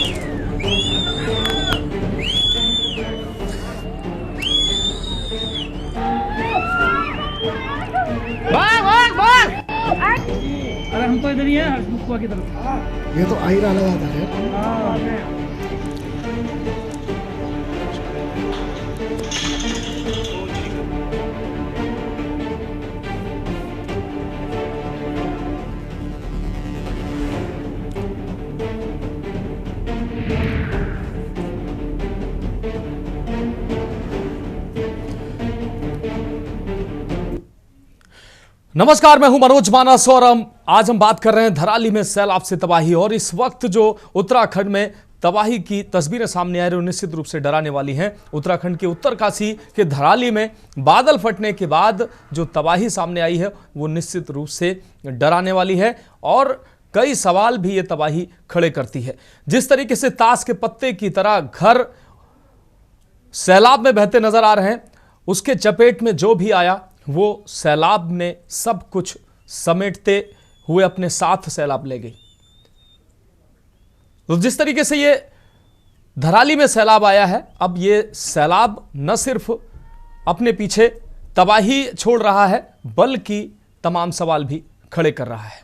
अरे हम तो इधर ही हैं हर्षमुखपुरा की तरफ। ये तो आ ही रहा लगा था। नमस्कार, मैं हूं मनोज मानस और आज हम बात कर रहे हैं धराली में सैलाब से तबाही। और इस वक्त जो उत्तराखंड में तबाही की तस्वीरें सामने आ रही हैं निश्चित रूप से डराने वाली हैं। उत्तराखंड के उत्तरकाशी के धराली में बादल फटने के बाद जो तबाही सामने आई है वो निश्चित रूप से डराने वाली है और कई सवाल भी ये तबाही खड़े करती है। जिस तरीके से ताश के पत्ते की तरह घर सैलाब में बहते नजर आ रहे हैं, उसके चपेट में जो भी आया वो सैलाब ने सब कुछ समेटते हुए अपने साथ सैलाब ले गई। तो जिस तरीके से ये धराली में सैलाब आया है, अब ये सैलाब न सिर्फ अपने पीछे तबाही छोड़ रहा है बल्कि तमाम सवाल भी खड़े कर रहा है।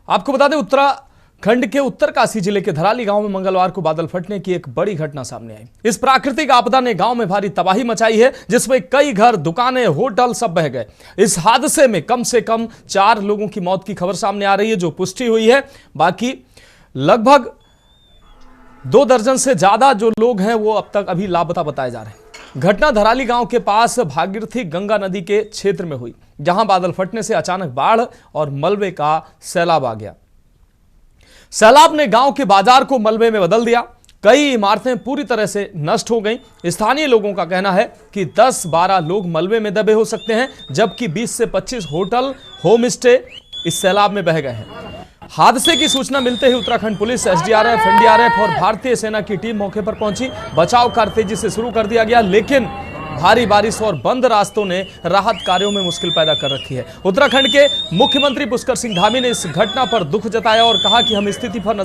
आपको बता दें, उत्तराखंड के उत्तरकाशी जिले के धराली गांव में मंगलवार को बादल फटने की एक बड़ी घटना सामने आई। इस प्राकृतिक आपदा ने गांव में भारी तबाही मचाई है, जिसमें कई घर, दुकानें, होटल सब बह गए। इस हादसे में कम से कम 4 लोगों की मौत की खबर सामने आ रही है, जो पुष्टि हुई है। बाकी लगभग 2 दर्जन से ज्यादा जो लोग हैं वो अब तक अभी लापता बताए जा रहे हैं। घटना धराली गांव के पास भागीरथी गंगा नदी के क्षेत्र में हुई, जहां बादल फटने से अचानक बाढ़ और मलबे का सैलाब आ गया। सैलाब ने गांव के बाजार को मलबे में बदल दिया। कई इमारतें पूरी तरह से नष्ट हो गईं। स्थानीय लोगों का कहना है कि 10-12 लोग मलबे में दबे हो सकते हैं, जबकि 20 से 25 होटल, होम स्टे इस सैलाब में बह गए हैं। हादसे की सूचना मिलते ही उत्तराखंड पुलिस, एसडीआरएफ, एनडीआरएफ और भारतीय सेना की टीम मौके पर पहुंची। बचाव कार्य तेजी से शुरू कर दिया गया, लेकिन भारी बारिश और बंद रास्तों ने राहत कार्यों में मुश्किल पैदा कर रखी है। उत्तराखंड के मुख्यमंत्री पुष्कर सिंह धामी ने इस घटना पर दुख जताया और कहा कि हम स्थिति पर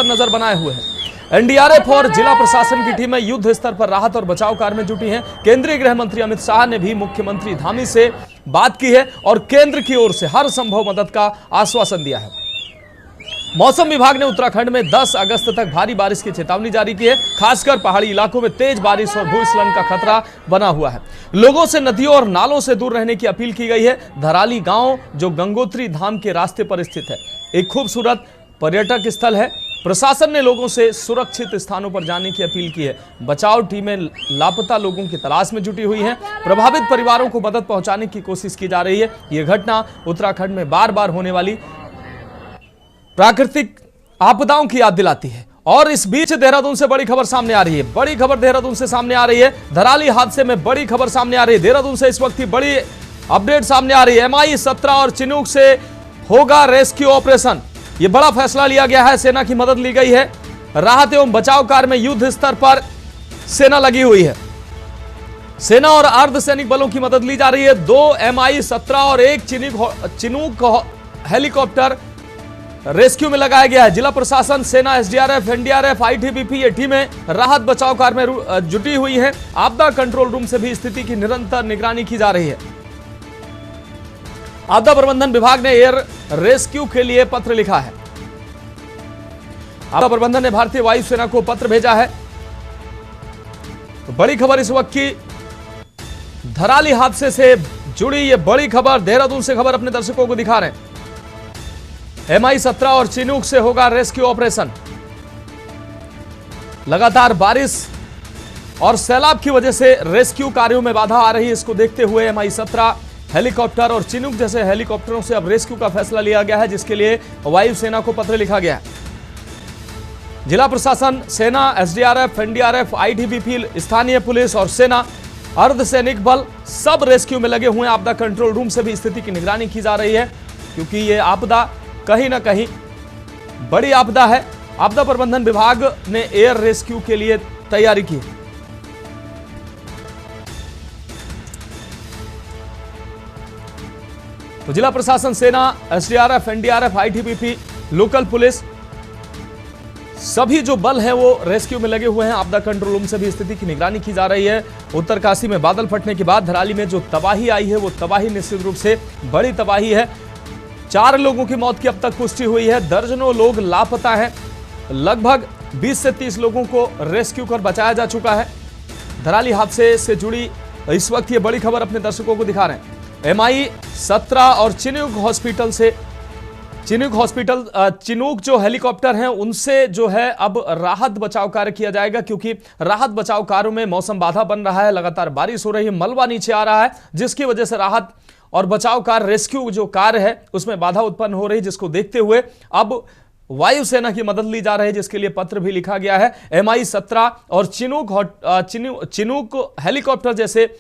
नजर बनाए हुए हैं। एनडीआरएफ और जिला प्रशासन की टीमें युद्ध स्तर पर राहत और बचाव कार्य में जुटी हैं। केंद्रीय गृह मंत्री अमित शाह ने भी मुख्यमंत्री धामी से बात की है और केंद्र की ओर से हर संभव मदद का आश्वासन दिया है। मौसम विभाग ने उत्तराखंड में 10 अगस्त तक भारी बारिश की चेतावनी जारी की है। खासकर पहाड़ी इलाकों में तेज बारिश और भूस्खलन का खतरा बना हुआ है। लोगों से नदियों और नालों से दूर रहने की अपील की गई है। धराली गांव जो गंगोत्री धाम के रास्ते पर स्थित है, एक खूबसूरत पर्यटक स्थल है। प्रशासन ने लोगों से सुरक्षित स्थानों पर जाने की अपील की है। बचाव टीमें लापता लोगों की तलाश में जुटी हुई हैं। प्रभावित परिवारों को मदद पहुंचाने की कोशिश की जा रही है। यह घटना उत्तराखंड में बार बार होने वाली प्राकृतिक आपदाओं की याद दिलाती है। और इस बीच देहरादून से बड़ी खबर सामने आ रही है। बड़ी खबर देहरादून से सामने आ रही है। धराली हादसे में बड़ी खबर सामने आ रही है। देहरादून से इस वक्त की बड़ी अपडेट सामने आ रही है। MI-17 और चिनूक से होगा रेस्क्यू ऑपरेशन। यह बड़ा फैसला लिया गया है। सेना की मदद ली गई है। राहत एवं बचाव कार्य में युद्ध स्तर पर सेना लगी हुई है। सेना और अर्धसैनिक बलों की मदद ली जा रही है। 2 MI-17 और 1 चिनूक हेलीकॉप्टर रेस्क्यू में लगाया गया है। जिला प्रशासन, सेना, एसडीआरएफ, एनडीआरएफ, ITBP ये टीमें राहत बचाव कार्य में जुटी हुई हैं। आपदा कंट्रोल रूम से भी स्थिति की निरंतर निगरानी की जा रही है। आपदा प्रबंधन विभाग ने एयर रेस्क्यू के लिए पत्र लिखा है। आपदा प्रबंधन ने भारतीय वायुसेना को पत्र भेजा है। तो बड़ी खबर इस वक्त की धराली हादसे से जुड़ी ये बड़ी खबर देहरादून से खबर अपने दर्शकों को दिखा रहे हैं। MI-17 और चिनूक से होगा रेस्क्यू ऑपरेशन। लगातार बारिश और सैलाब की वजह से रेस्क्यू कार्यों में बाधा आ रही है। इसको देखते हुए MI-17 हेलीकॉप्टर और चिनूक जैसे हेलीकॉप्टरों से अब रेस्क्यू का फैसला लिया गया है, जिसके लिए वायुसेना को पत्र लिखा गया है। जिला प्रशासन, सेना, एसडीआरएफ, एनडीआरएफ, ITBP, स्थानीय पुलिस और सेना, अर्धसैनिक बल सब रेस्क्यू में लगे हुए हैं। आपदा कंट्रोल रूम से भी स्थिति की निगरानी की जा रही है, क्योंकि यह आपदा कहीं ना कहीं बड़ी आपदा है। आपदा प्रबंधन विभाग ने एयर रेस्क्यू के लिए तैयारी की। तो जिला प्रशासन, सेना, SDRF, NDRF, ITBP, local police सभी जो बल हैं वो रेस्क्यू में लगे हुए हैं। आपदा कंट्रोल रूम से भी स्थिति की निगरानी की जा रही है। उत्तरकाशी में बादल फटने के बाद धराली में जो तबाही आई है वो तबाही निश्चित रूप से बड़ी तबाही है। 4 लोगों की मौत की अब तक पुष्टि हुई है, दर्जनों लोग लापता हैं। लगभग 20 से 30 लोगों को रेस्क्यू कर बचाया जा चुका है। धराली हादसे से जुड़ी इस वक्त ये बड़ी खबर अपने दर्शकों को दिखा रहे हैं। MI 17 और चिनूक जो हेलीकॉप्टर हैं उनसे जो है अब राहत बचाव कार्य किया जाएगा, क्योंकि राहत बचाव कार्यों में मौसम बाधा बन रहा है, लगातार बारिश हो रही है, मलबा नीचे आ रहा है, जिसकी वजह से राहत और बचाव कार्य, रेस्क्यू जो कार्य है उसमें बाधा उत्पन्न हो रही है, जिसको देखते हुए अब वायुसेना की मदद ली जा रही है, जिसके लिए पत्र भी लिखा गया है। MI 17 और चिनूक हेलीकॉप्टर जैसे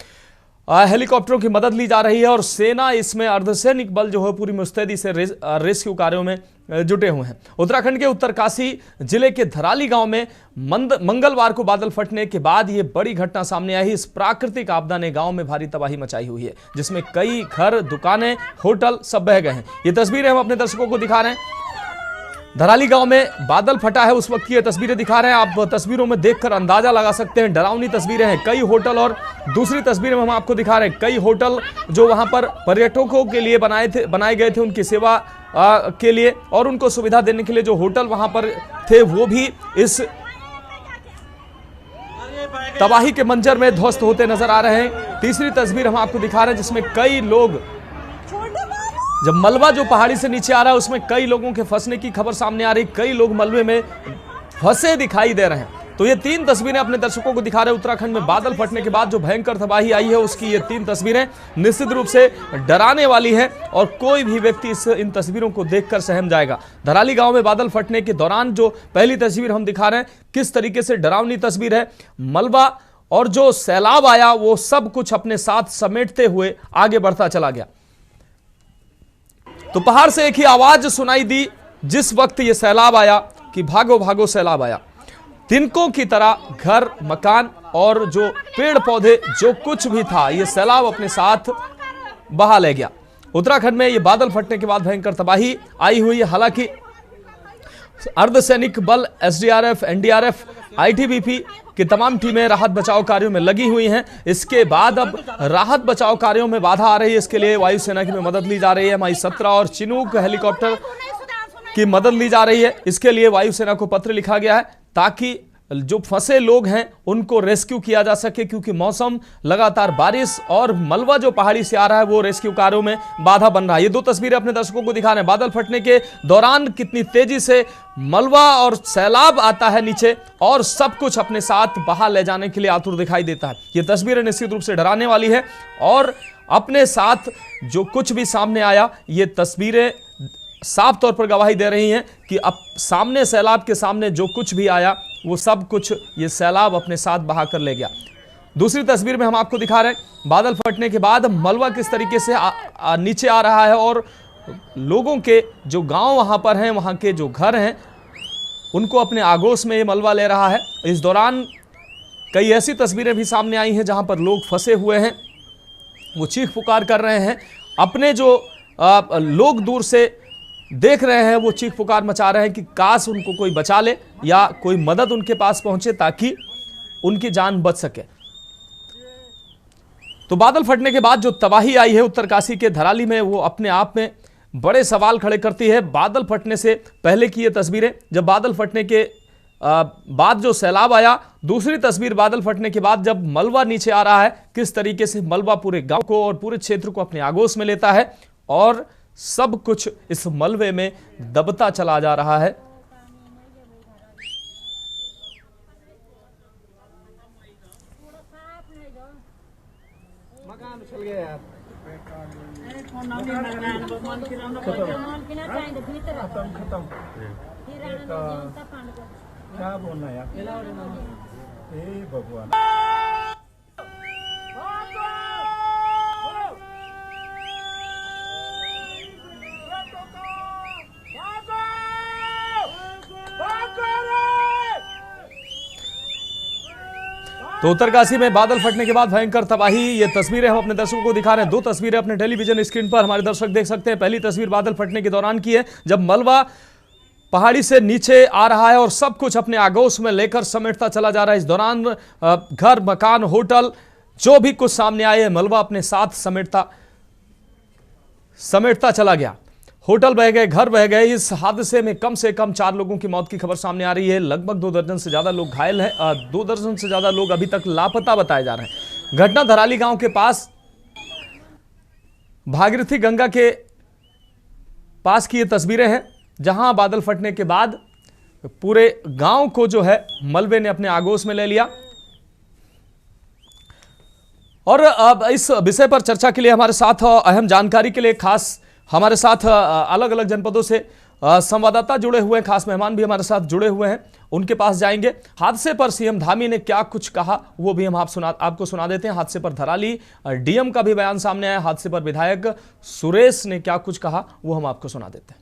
हेलीकॉप्टरों की मदद ली जा रही है और सेना इसमें अर्धसैनिक बल जो है पूरी मुस्तैदी से रेस्क्यू कार्यों में जुटे हुए हैं। उत्तराखंड के उत्तरकाशी जिले के धराली गांव में मंगलवार को बादल फटने के बाद ये बड़ी घटना सामने आई। इस प्राकृतिक आपदा ने गांव में भारी तबाही मचाई हुई है, जिसमें कई घर, दुकानें, होटल सब बह गए हैं। ये तस्वीरें हम अपने दर्शकों को दिखा रहे हैं। धराली गांव में बादल फटा है उस वक्त की ये तस्वीरें दिखा रहे हैं। आप तस्वीरों में देखकर अंदाजा लगा सकते हैं, डरावनी तस्वीरें हैं। कई होटल, और दूसरी तस्वीर में हम आपको दिखा रहे हैं कई होटल जो वहां पर पर्यटकों के लिए बनाए गए थे, उनकी सेवा के लिए और उनको सुविधा देने के लिए जो होटल वहां पर थे वो भी इस तबाही के मंजर में ध्वस्त होते नजर आ रहे हैं। तीसरी तस्वीर हम आपको दिखा रहे हैं जिसमें कई लोग, जब मलबा जो पहाड़ी से नीचे आ रहा है उसमें कई लोगों के फंसने की खबर सामने आ रही, कई लोग मलबे में फंसे दिखाई दे रहे हैं। तो ये 3 तस्वीरें अपने दर्शकों को दिखा रहे हैं। उत्तराखंड में बादल फटने के बाद जो भयंकर तबाही आई है उसकी ये 3 तस्वीरें निश्चित रूप से डराने वाली हैं और कोई भी व्यक्ति इन तस्वीरों को देखकर सहम जाएगा। धराली गांव में बादल फटने के दौरान जो पहली तस्वीर हम दिखा रहे हैं, किस तरीके से डरावनी तस्वीर है। मलबा और जो सैलाब आया वो सब कुछ अपने साथ समेटते हुए आगे बढ़ता चला गया। तो पहाड़ से एक ही आवाज सुनाई दी जिस वक्त ये सैलाब आया कि भागो भागो सैलाब आया। तिनकों की तरह घर, मकान और जो पेड़ पौधे, जो कुछ भी था, ये सैलाब अपने साथ बहा ले गया। उत्तराखंड में ये बादल फटने के बाद भयंकर तबाही आई हुई है। हालांकि अर्धसैनिक बल, SDRF, NDRF, ITBP की तमाम टीमें राहत बचाव कार्यों में लगी हुई हैं। इसके बाद अब राहत बचाव कार्यों में बाधा आ रही है, इसके लिए वायुसेना की मदद ली जा रही है। MI 17 और चिनूक हेलीकॉप्टर की मदद ली जा रही है। इसके लिए वायुसेना को पत्र लिखा गया है ताकि जो फंसे लोग हैं उनको रेस्क्यू किया जा सके, क्योंकि मौसम लगातार बारिश और मलबा जो पहाड़ी से आ रहा है वो रेस्क्यू कार्यों में बाधा बन रहा है। ये 2 तस्वीरें अपने दर्शकों को दिखा रहे हैं। बादल फटने के दौरान कितनी तेजी से मलबा और सैलाब आता है नीचे और सब कुछ अपने साथ बहा ले जाने के लिए आतुर दिखाई देता है। ये तस्वीरें निश्चित रूप से डराने वाली है और अपने साथ जो कुछ भी सामने आया, ये तस्वीरें साफ तौर पर गवाही दे रही हैं कि अब सामने, सैलाब के सामने जो कुछ भी आया वो सब कुछ ये सैलाब अपने साथ बहा कर ले गया। दूसरी तस्वीर में हम आपको दिखा रहे हैं बादल फटने के बाद मलबा किस तरीके से नीचे आ रहा है और लोगों के जो गांव वहां पर हैं, वहां के जो घर हैं, उनको अपने आगोश में ये मलबा ले रहा है। इस दौरान कई ऐसी तस्वीरें भी सामने आई हैं जहां पर लोग फंसे हुए हैं, वो चीख पुकार कर रहे हैं। अपने जो लोग दूर से देख रहे हैं वो चीख पुकार मचा रहे हैं कि काश उनको कोई बचा ले या कोई मदद उनके पास पहुंचे ताकि उनकी जान बच सके। तो बादल फटने के बाद जो तबाही आई है उत्तरकाशी के धराली में, वो अपने आप में बड़े सवाल खड़े करती है। बादल फटने से पहले की ये तस्वीरें, जब बादल फटने के बाद जो सैलाब आया, दूसरी तस्वीर बादल फटने के बाद जब मलबा नीचे आ रहा है, किस तरीके से मलबा पूरे गांव को और पूरे क्षेत्र को अपने आगोश में लेता है और सब कुछ इस मलबे में दबता चला जा रहा है। मकान चल गया यार। खत्म। क्या बोलना यार, भगवान। तो उत्तरकाशी में बादल फटने के बाद भयंकर तबाही, ये तस्वीरें हम अपने दर्शकों को दिखा रहे हैं। 2 तस्वीरें अपने टेलीविजन स्क्रीन पर हमारे दर्शक देख सकते हैं। पहली तस्वीर बादल फटने के दौरान की है, जब मलबा पहाड़ी से नीचे आ रहा है और सब कुछ अपने आगोश में लेकर समेटता चला जा रहा है। इस दौरान घर, मकान, होटल, जो भी कुछ सामने आए, मलबा अपने साथ समेटता चला गया। होटल बह गए, घर बह गए। इस हादसे में कम से कम 4 लोगों की मौत की खबर सामने आ रही है। लगभग 2 दर्जन से ज्यादा लोग घायल हैं। 2 दर्जन से ज्यादा लोग अभी तक लापता बताए जा रहे हैं। घटना धराली गांव के पास भागीरथी गंगा के पास की ये तस्वीरें हैं, जहां बादल फटने के बाद पूरे गांव को जो है मलबे ने अपने आगोश में ले लिया। और अब इस विषय पर चर्चा के लिए हमारे साथ अहम जानकारी के लिए खास हमारे साथ अलग अलग जनपदों से संवाददाता जुड़े हुए हैं, खास मेहमान भी हमारे साथ जुड़े हुए हैं, उनके पास जाएंगे। हादसे पर सीएम धामी ने क्या कुछ कहा वो भी हम आपको सुना देते हैं। हादसे पर धराली डीएम का भी बयान सामने आया। हादसे पर विधायक सुरेश ने क्या कुछ कहा वो हम आपको सुना देते हैं।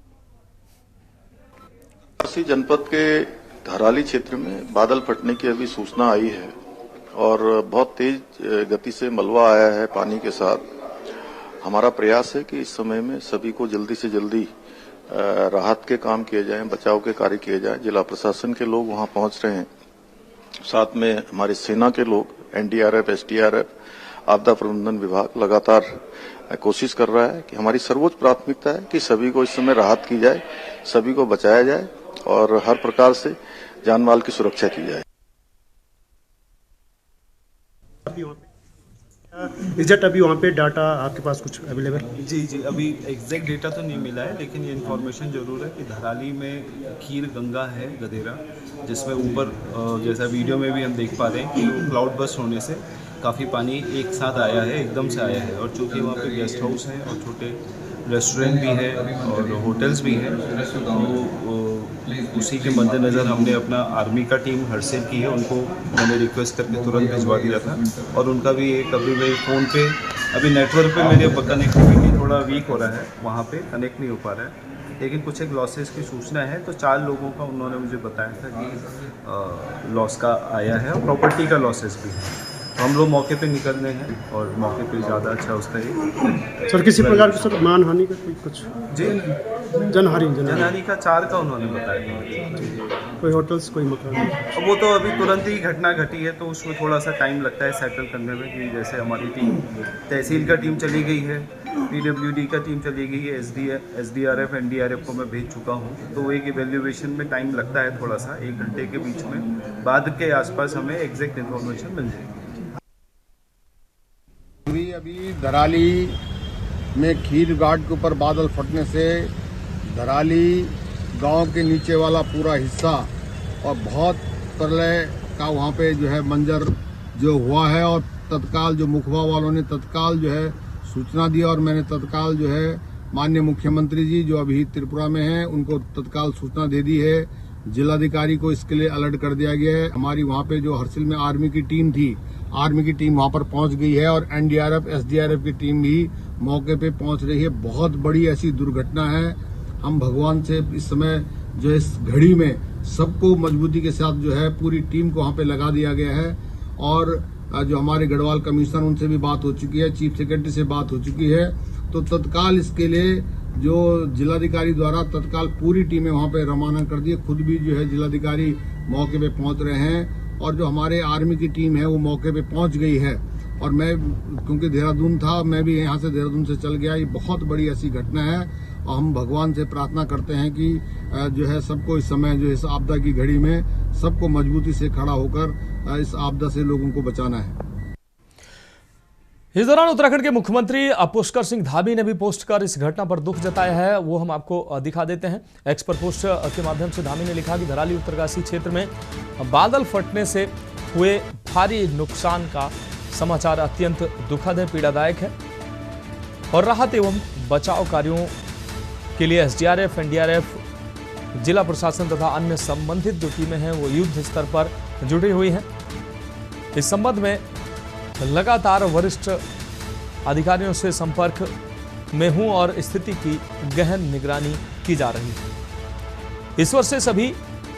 वाराणसी जनपद के धराली क्षेत्र में बादल फटने की अभी सूचना आई है और बहुत तेज गति से मलबा आया है पानी के साथ। हमारा प्रयास है कि इस समय में सभी को जल्दी से जल्दी राहत के काम किए जाएं, बचाव के कार्य किए जाएं। जिला प्रशासन के लोग वहां पहुंच रहे हैं, साथ में हमारी सेना के लोग, एनडीआरएफ, एसडीआरएफ, आपदा प्रबंधन विभाग लगातार कोशिश कर रहा है कि हमारी सर्वोच्च प्राथमिकता है कि सभी को इस समय राहत की जाए, सभी को बचाया जाए और हर प्रकार से जान माल की सुरक्षा की जाए। इज्जत, अभी वहाँ पे डाटा आपके पास कुछ अवेलेबल? जी, अभी एग्जैक्ट डेटा तो नहीं मिला है, लेकिन ये इन्फॉर्मेशन जरूर है कि धराली में खीर गंगा है गदेरा, जिसमें ऊपर जैसा वीडियो में भी हम देख पा रहे हैं कि क्लाउड बस्ट होने से काफ़ी पानी एक साथ आया है, एकदम से आया है। और चूँकि वहाँ पे गेस्ट हाउस हैं और छोटे रेस्टोरेंट भी है और होटल्स भी हैं, तो उसी के मद्देनज़र हमने अपना आर्मी का टीम हरसेल की है, उनको मैंने रिक्वेस्ट करके तुरंत भिजवा दिया था। और उनका भी एक अभी मेरे फ़ोन पे अभी नेटवर्क पे मेरे कनेक्टिविटी थोड़ा वीक हो रहा है, वहाँ पे कनेक्ट नहीं हो पा रहा है, लेकिन कुछ एक लॉसेस की सूचना है। तो 4 लोगों का उन्होंने मुझे बताया था कि लॉस का आया है और प्रॉपर्टी का लॉसेस भी है। तो हम लोग मौके पे निकलने हैं और मौके पे ज़्यादा अच्छा उसका ये सर किसी प्रकार की सर मानहानि का कुछ? जी, जनहानि का 4 का उन्होंने बताया। कोई होटल्स, कोई मकान? अब वो तो अभी तुरंत ही घटना घटी है, तो उसमें थोड़ा सा टाइम लगता है सेटल करने में। कि जैसे हमारी टीम, तहसील का टीम चली गई है, पीडब्ल्यूडी का टीम चली गई है, एसडीआरएफ, एनडीआरएफ को मैं भेज चुका हूँ। तो वो एक इवेल्युएशन में टाइम लगता है थोड़ा सा, 1 घंटे के बीच में, बाद के आसपास हमें एग्जैक्ट इन्फॉर्मेशन मिल जाएगी। अभी धराली में खीर घाट के ऊपर बादल फटने से धराली गांव के नीचे वाला पूरा हिस्सा और बहुत प्रलय का वहां पे जो है मंजर जो हुआ है। और तत्काल जो मुखबा वालों ने तत्काल जो है सूचना दी और मैंने तत्काल जो है माननीय मुख्यमंत्री जी जो अभी त्रिपुरा में हैं उनको तत्काल सूचना दे दी है। जिलाधिकारी को इसके लिए अलर्ट कर दिया गया है। हमारी वहाँ पे जो हरसिल में आर्मी की टीम थी, आर्मी की टीम वहाँ पर पहुँच गई है और एनडीआरएफ, एसडीआरएफ की टीम भी मौके पे पहुँच रही है। बहुत बड़ी ऐसी दुर्घटना है। हम भगवान से इस समय जो इस घड़ी में सबको मजबूती के साथ जो है पूरी टीम को वहाँ पे लगा दिया गया है। और जो हमारे गढ़वाल कमिश्नर उनसे भी बात हो चुकी है, चीफ सेक्रेटरी से बात हो चुकी है। तो तत्काल इसके लिए जो जिलाधिकारी द्वारा तत्काल पूरी टीमें वहाँ पे रवाना कर दी है। खुद भी जो है जिलाधिकारी मौके पे पहुँच रहे हैं और जो हमारे आर्मी की टीम है वो मौके पे पहुँच गई है। और मैं क्योंकि देहरादून था, मैं भी यहाँ से देहरादून से चल गया। ये बहुत बड़ी ऐसी घटना है और हम भगवान से प्रार्थना करते हैं कि जो है सबको इस समय जो इस आपदा की घड़ी में सबको मजबूती से खड़ा होकर इस आपदा से लोगों को बचाना है। इस दौरान उत्तराखंड के मुख्यमंत्री पुष्कर सिंह धामी ने भी पोस्ट कर इस घटना पर दुख जताया है, वो हम आपको दिखा देते हैं। एक्स पर पोस्ट के माध्यम से धामी ने लिखा कि धराली उत्तरकाशी क्षेत्र में बादल फटने से हुए भारी नुकसान का समाचार अत्यंत दुखद है, पीड़ादायक है और राहत एवं बचाव कार्यों के लिए एसडीआरएफ, एनडीआरएफ, जिला प्रशासन तथा अन्य संबंधित जो टीमें हैं वो युद्ध स्तर पर जुड़ी हुई हैं। इस संबंध में लगातार वरिष्ठ अधिकारियों से संपर्क में हूं और स्थिति की गहन निगरानी की जा रही है। ईश्वर से सभी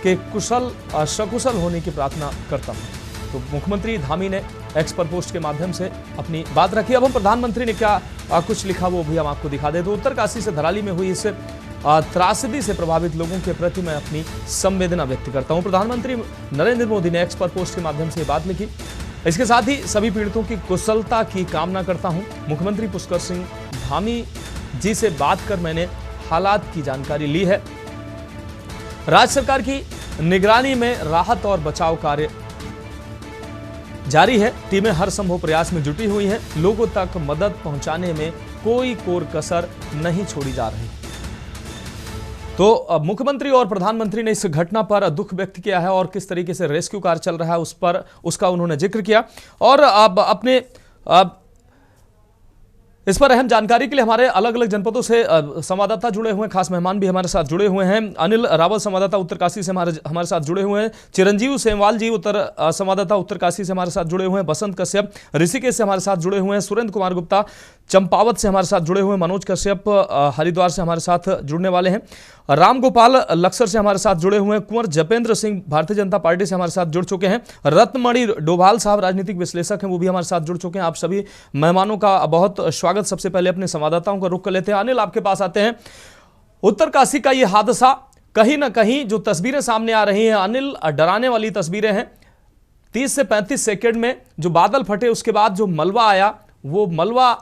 के कुशल सकुशल होने की प्रार्थना करता हूं। तो मुख्यमंत्री धामी ने एक्स पर पोस्ट के माध्यम से अपनी बात रखी। अब हम प्रधानमंत्री ने क्या कुछ लिखा वो भी हम आपको दिखा दें। तो उत्तरकाशी से धराली में हुई इस त्रासदी से प्रभावित लोगों के प्रति मैं अपनी संवेदना व्यक्त करता हूं। प्रधानमंत्री नरेंद्र मोदी ने एक्स पर पोस्ट के माध्यम से ये बात लिखी। इसके साथ ही सभी पीड़ितों की कुशलता की कामना करता हूं। मुख्यमंत्री पुष्कर सिंह धामी जी से बात कर मैंने हालात की जानकारी ली है। राज्य सरकार की निगरानी में राहत और बचाव कार्य जारी है। टीमें हर संभव प्रयास में जुटी हुई हैं। लोगों तक मदद पहुंचाने में कोई कोर कसर नहीं छोड़ी जा रही। तो मुख्यमंत्री और प्रधानमंत्री ने इस घटना पर दुख व्यक्त किया है और किस तरीके से रेस्क्यू कार्य चल रहा है उसका उन्होंने जिक्र किया। और अब अपने इस पर अहम जानकारी के लिए हमारे अलग अलग जनपदों से संवाददाता जुड़े हुए हैं, खास मेहमान भी हमारे साथ जुड़े हुए हैं। अनिल रावल संवाददाता उत्तरकाशी से हमारे साथ जुड़े हुए हैं। चिरंजीव सेमवाल जी संवाददाता उत्तरकाशी से हमारे साथ जुड़े हुए हैं। बसंत कश्यप ऋषिकेश से हमारे साथ जुड़े हुए हैं। सुरेंद्र कुमार गुप्ता चंपावत से हमारे साथ जुड़े हुए हैं। मनोज कश्यप हरिद्वार से हमारे साथ जुड़ने वाले हैं। राम गोपाल लक्सर से हमारे साथ जुड़े हुए हैं। कुंवर जपेंद्र सिंह भारतीय जनता पार्टी से हमारे साथ जुड़ चुके हैं। रत्नमणि डोभाल साहब राजनीतिक विश्लेषक हैं, वो भी हमारे साथ जुड़ चुके हैं। आप सभी मेहमानों का बहुत स्वागत। सबसे पहले अपने संवाददाताओं का रुख कर लेते हैं। अनिल, आपके पास आते हैं। उत्तरकाशी का ये हादसा, कहीं ना कहीं जो तस्वीरें सामने आ रही हैं अनिल, डराने वाली तस्वीरें हैं। 30 से 35 सेकेंड में जो बादल फटे उसके बाद जो मलबा आया, वो मलबा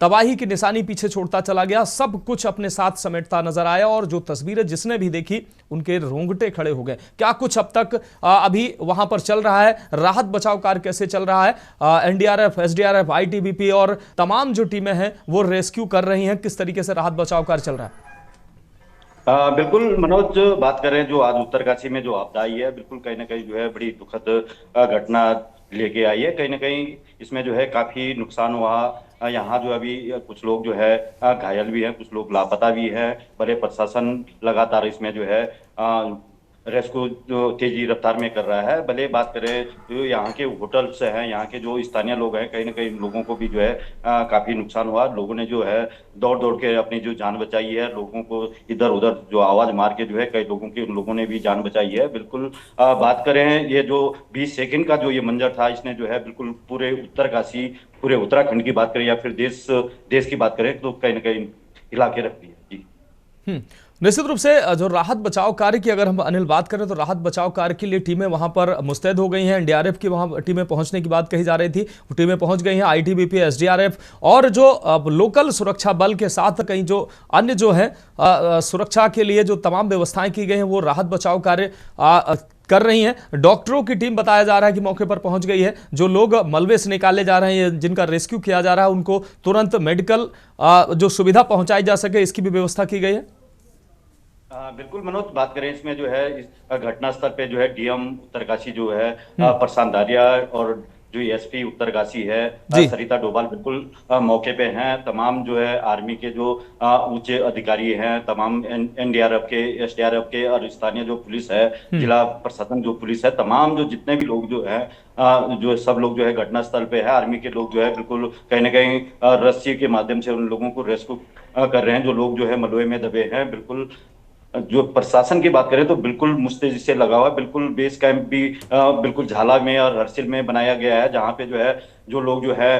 तबाही की निशानी पीछे छोड़ता चला गया, सब कुछ अपने साथ समेटता नजर आया। और जो तस्वीरें जिसने भी देखी उनके रोंगटे खड़े हो गए। क्या कुछ अब तक अभी वहां पर चल रहा है? राहत बचाव कार्य कैसे चल रहा है? एनडीआरएफ, एसडीआरएफ, आईटीबीपी और तमाम जो टीमें हैं वो रेस्क्यू कर रही हैं। किस तरीके से राहत बचाव कार्य चल रहा है? बिल्कुल मनोज, बात करें जो आज उत्तरकाशी में जो आपदा आई है, बिल्कुल कहीं ना कहीं जो है बड़ी दुखद घटना लेके आई है। कहीं ना कहीं इसमें जो है काफी नुकसान हुआ। यहाँ जो अभी कुछ लोग जो है घायल भी हैं, कुछ लोग लापता भी हैं। बड़े प्रशासन लगातार इसमें जो है रेस्क्यू जो तेजी रफ्तार में कर रहा है। भले बात करें जो यहाँ के होटल से हैं, यहाँ के जो स्थानीय लोग हैं, कहीं ना कहीं लोगों को भी जो है काफी नुकसान हुआ। लोगों ने जो है दौड़ दौड़ के अपनी जो जान बचाई है, लोगों को इधर उधर जो आवाज मार के जो है कई लोगों ने भी जान बचाई है। बिल्कुल बात करें ये जो 20 सेकंड का जो ये मंजर था, इसने जो है बिल्कुल पूरे उत्तरकाशी, पूरे उत्तराखंड की बात करें या फिर देश की बात करें तो कहीं ना कहीं हिला के रख दिया। जी निश्चित रूप से जो राहत बचाव कार्य की अगर हम अनिल बात करें तो राहत बचाव कार्य के लिए टीमें वहां पर मुस्तैद हो गई हैं। एनडीआरएफ की वहां टीमें पहुंचने की बात कही जा रही थी, वो टीमें पहुंच गई हैं। आईटीबीपी, एसडीआरएफ और जो लोकल सुरक्षा बल के साथ कहीं जो अन्य जो है सुरक्षा के लिए जो तमाम व्यवस्थाएं की गई हैं वो राहत बचाव कार्य कर रही हैं। डॉक्टरों की टीम बताया जा रहा है कि मौके पर पहुंच गई है। जो लोग मलबे से निकाले जा रहे हैं, जिनका रेस्क्यू किया जा रहा है, उनको तुरंत मेडिकल जो सुविधा पहुंचाई जा सके, इसकी भी व्यवस्था की गई है। बिल्कुल मनोज, बात करें इसमें जो है इस घटना स्थल पे जो है डीएम उत्तरकाशी जो है प्रशांत दारिया और जो एसपी उत्तरकाशी है सरिता डोभाल बिल्कुल मौके पे हैं। तमाम जो है आर्मी के जो ऊंचे अधिकारी हैं, तमाम एनडीआरएफ के, एसडीआरएफ के और स्थानीय जो पुलिस है, जिला प्रशासन जो पुलिस है, तमाम जो जितने भी लोग जो है जो सब लोग जो है घटना स्थल पे है। आर्मी के लोग जो है बिल्कुल कहीं ना कहीं रस्सी के माध्यम से उन लोगों को रेस्क्यू कर रहे हैं जो लोग जो है मलबे में दबे हैं। बिल्कुल जो प्रशासन की बात करें तो बिल्कुल मुस्तैदी से लगा हुआ। बिल्कुल बेस कैंप भी बिल्कुल झाला में और हरसिल में बनाया गया है, जहां पे जो है जो लोग जो है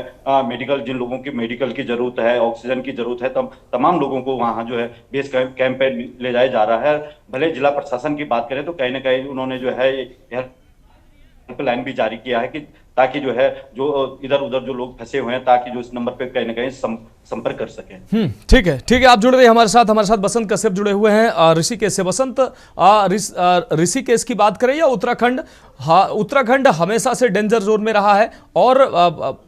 मेडिकल, जिन लोगों की मेडिकल की जरूरत है, ऑक्सीजन की जरूरत है, तमाम लोगों को वहां जो है बेस कैंप पे ले जाया जा रहा है। भले जिला प्रशासन की बात करें तो कहीं ना कहीं उन्होंने जो है हेल्पलाइन भी जारी किया है कि ताकि जो है जो इधर उधर जो लोग फंसे हुए हैं ताकि जो इस नंबर पे कहीं ना कहीं संपर्क कर सकें। ठीक है, आप जुड़ रहे हैं हमारे साथ बसंत कश्यप जुड़े हुए हैं ऋषिकेश से। बसंत, ऋषिकेश की बात करें या उत्तराखंड? हाँ, उत्तराखंड हमेशा से डेंजर जोन में रहा है और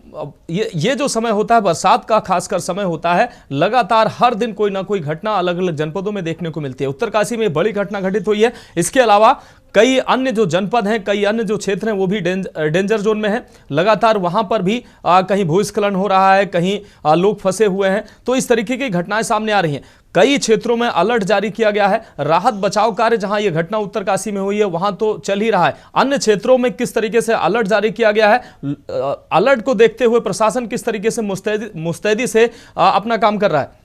ये जो समय होता है बरसात का खासकर समय होता है, लगातार हर दिन कोई ना कोई घटना अलग अलग जनपदों में देखने को मिलती है। उत्तरकाशी में बड़ी घटना घटित हुई है। इसके अलावा कई अन्य जो जनपद हैं, कई अन्य जो क्षेत्र हैं वो भी डेंजर जोन में हैं। लगातार वहां पर भी कहीं भूस्खलन हो रहा है, कहीं लोग फंसे हुए हैं। तो इस तरीके की घटनाएं सामने आ रही हैं। कई क्षेत्रों में अलर्ट जारी किया गया है। राहत बचाव कार्य जहां यह घटना उत्तरकाशी में हुई है वहां तो चल ही रहा है। अन्य क्षेत्रों में किस तरीके से अलर्ट जारी किया गया है? अलर्ट को देखते हुए प्रशासन किस तरीके से मुस्तैदी से अपना काम कर रहा है?